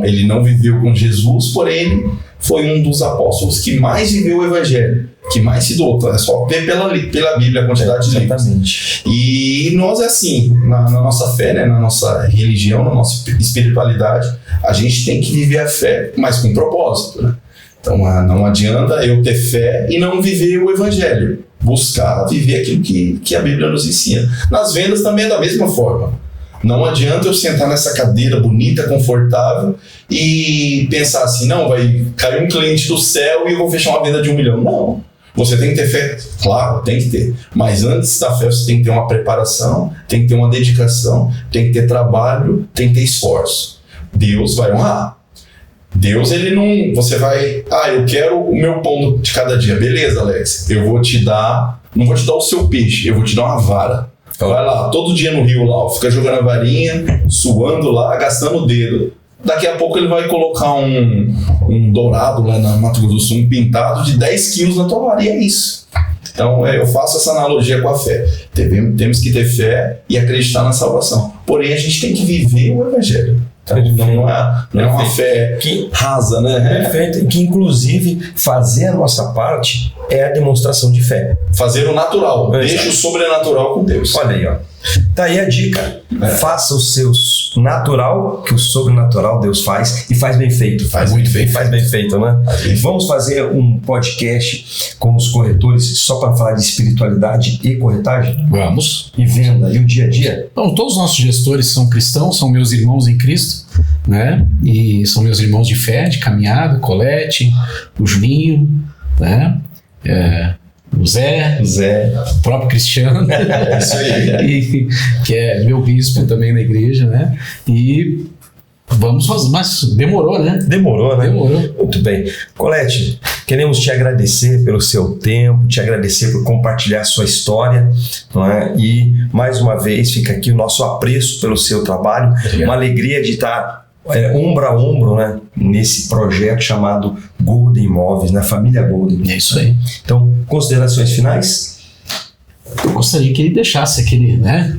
Ele não viveu com Jesus, porém ele foi um dos apóstolos que mais viveu o evangelho, que mais se doou. É só ver pela Bíblia a quantidade de livros. Exatamente. E nós é assim, na nossa fé, né? Na nossa religião, na nossa espiritualidade, a gente tem que viver a fé, mas com propósito, né? Então não adianta eu ter fé e não viver o evangelho. Buscar viver aquilo que a Bíblia nos ensina. Nas vendas também é da mesma forma. Não adianta eu sentar nessa cadeira bonita, confortável e pensar assim, não, vai cair um cliente do céu e eu vou fechar uma venda de 1 milhão. Não. Você tem que ter fé? Claro, tem que ter. Mas antes da fé você tem que ter uma preparação, tem que ter uma dedicação, tem que ter trabalho, tem que ter esforço. Deus vai honrar. Deus, ele não... Você vai... eu quero o meu pão de cada dia. Beleza, Alex. Eu vou te dar... Não vou te dar o seu peixe, eu vou te dar uma vara. Vai lá, todo dia no rio lá, fica jogando a varinha, suando lá, gastando o dedo. Daqui a pouco ele vai colocar um dourado lá na Mato Grosso do Sul, um pintado de 10 quilos na tua vara, e é isso. Então eu faço essa analogia com a fé. Temos que ter fé e acreditar na salvação. porém a gente tem que viver o evangelho. Então, não é uma fé rasa, né? Perfeito. Que, inclusive, fazer a nossa parte é a demonstração de fé. Fazer o natural. Deixa o sobrenatural com Deus. Olha aí, ó. Tá aí a dica. Faça o seu natural, que o sobrenatural Deus faz, e faz bem feito. Faz muito bem. Faz bem feito, né? Vamos fazer um podcast com os corretores só para falar de espiritualidade e corretagem? Vamos. E venda, e o dia a dia? Então, todos os nossos gestores são cristãos, são meus irmãos em Cristo, né? E são meus irmãos de fé, de caminhada, Colete, o Juninho, né? O Zé, o próprio Cristiano, Isso aí. que é meu bispo também na igreja, né? E vamos fazer, mas demorou, né? Demorou, né? Demorou. Muito bem. Colete, queremos te agradecer pelo seu tempo, te agradecer por compartilhar a sua história, não é? E, mais uma vez, fica aqui o nosso apreço pelo seu trabalho, uma alegria de estar ombro a ombro, né, nesse projeto chamado Golden Imóveis, na família Golden. É isso aí. Então, considerações finais? Eu gostaria que ele deixasse aquele, né?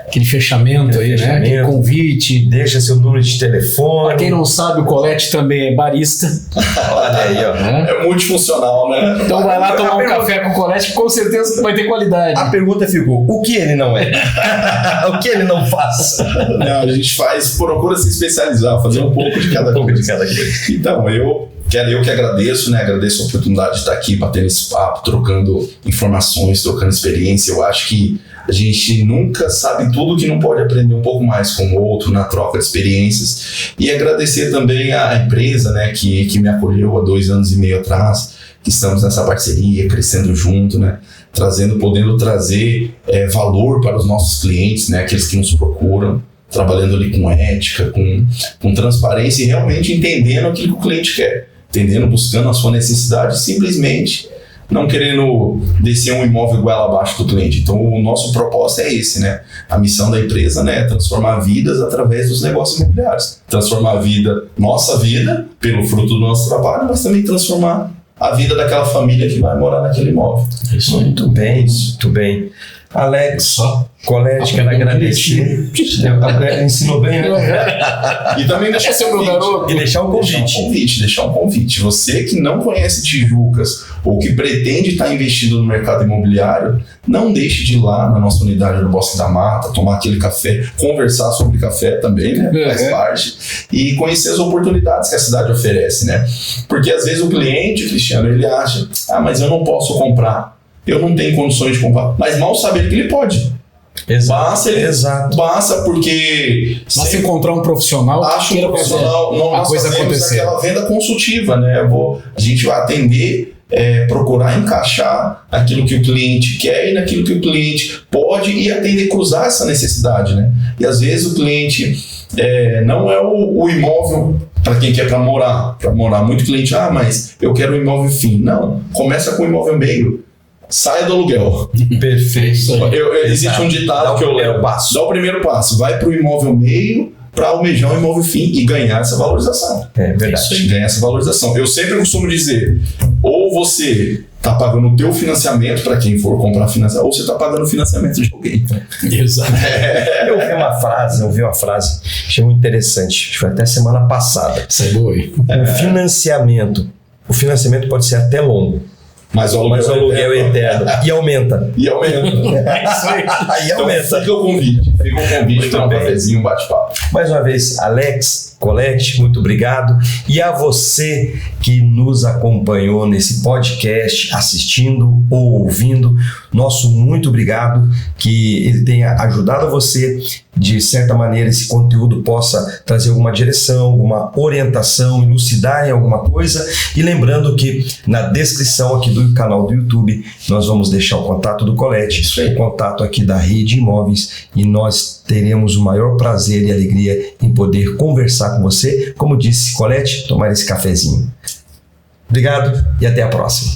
Aquele fechamento aí, né? Aquele convite. Deixa seu número de telefone. Pra quem não sabe, o Colete também é barista. Olha aí, ó. É multifuncional, né? Então vai lá tomar um café com o Colete, que com certeza vai ter qualidade. A pergunta ficou: o que ele não é? O que ele não faz? Não, a gente procura se especializar, fazer um pouco de cada coisa. Então, eu que agradeço, né? Agradeço a oportunidade de estar aqui, batendo esse papo, trocando informações, trocando experiência. Eu acho que a gente nunca sabe tudo, que não pode aprender um pouco mais com o outro na troca de experiências. E agradecer também à empresa, né, que me acolheu há 2 anos e meio atrás, que estamos nessa parceria, crescendo junto, né, podendo trazer valor para os nossos clientes, né, aqueles que nos procuram, trabalhando ali com ética, com transparência e realmente entendendo aquilo que o cliente quer, buscando a sua necessidade, simplesmente não querendo descer um imóvel goela abaixo do cliente. Então, o nosso propósito é esse, né? A missão da empresa, né, é transformar vidas através dos negócios imobiliários. Transformar nossa vida, pelo fruto do nosso trabalho, mas também transformar a vida daquela família que vai morar naquele imóvel. Isso aí. Muito bem, muito bem. Alex, Colete, quero agradecer. Ensinou bem, né? E também deixar deixar um convite. Você que não conhece Tijucas ou que pretende estar investindo no mercado imobiliário, não deixe de ir lá na nossa unidade do Bosque da Mata, tomar aquele café, conversar sobre café também, né? Faz parte. E conhecer as oportunidades que a cidade oferece, né? Porque às vezes o cliente, Cristiano, ele acha, mas eu não posso comprar. Eu não tenho condições de comprar. Mas mal saber que ele pode. Exato. Basta porque... Basta encontrar um profissional que queira a coisa acontecer. Aquela venda consultiva, né? A gente vai atender, procurar encaixar aquilo que o cliente quer e naquilo que o cliente pode e atender, cruzar essa necessidade, né? E às vezes o cliente não é o imóvel para quem quer para morar. Muito cliente, mas eu quero um imóvel fim. Não, começa com o imóvel meio. Saia do aluguel. Perfeito. Existe um ditado que eu levo. Dá o primeiro passo. Vai para o imóvel meio para almejar um imóvel fim e ganhar essa valorização. É verdade. Ganhar essa valorização. Eu sempre costumo dizer, ou você está pagando o teu financiamento para quem for comprar financiamento, ou você está pagando o financiamento de alguém. Exato. Eu ouvi uma frase, achei muito interessante, foi até semana passada. Isso é boa aí. O financiamento pode ser até longo, mas o aluguel é eterno. E aumenta. É isso aí. Aí aumenta. Fica o convite para um cafezinho, um bate-papo. Mais uma vez, Alex, Colete, muito obrigado. E a você que nos acompanhou nesse podcast, assistindo ou ouvindo, nosso muito obrigado, que ele tenha ajudado você, de certa maneira esse conteúdo possa trazer alguma direção, alguma orientação, elucidar em alguma coisa. E lembrando que na descrição aqui do canal do YouTube nós vamos deixar o contato do Colete, o contato aqui da Rede Imóveis, e nós teremos o maior prazer e alegria em poder conversar com você, como disse Colete, tomar esse cafezinho. Obrigado e até a próxima.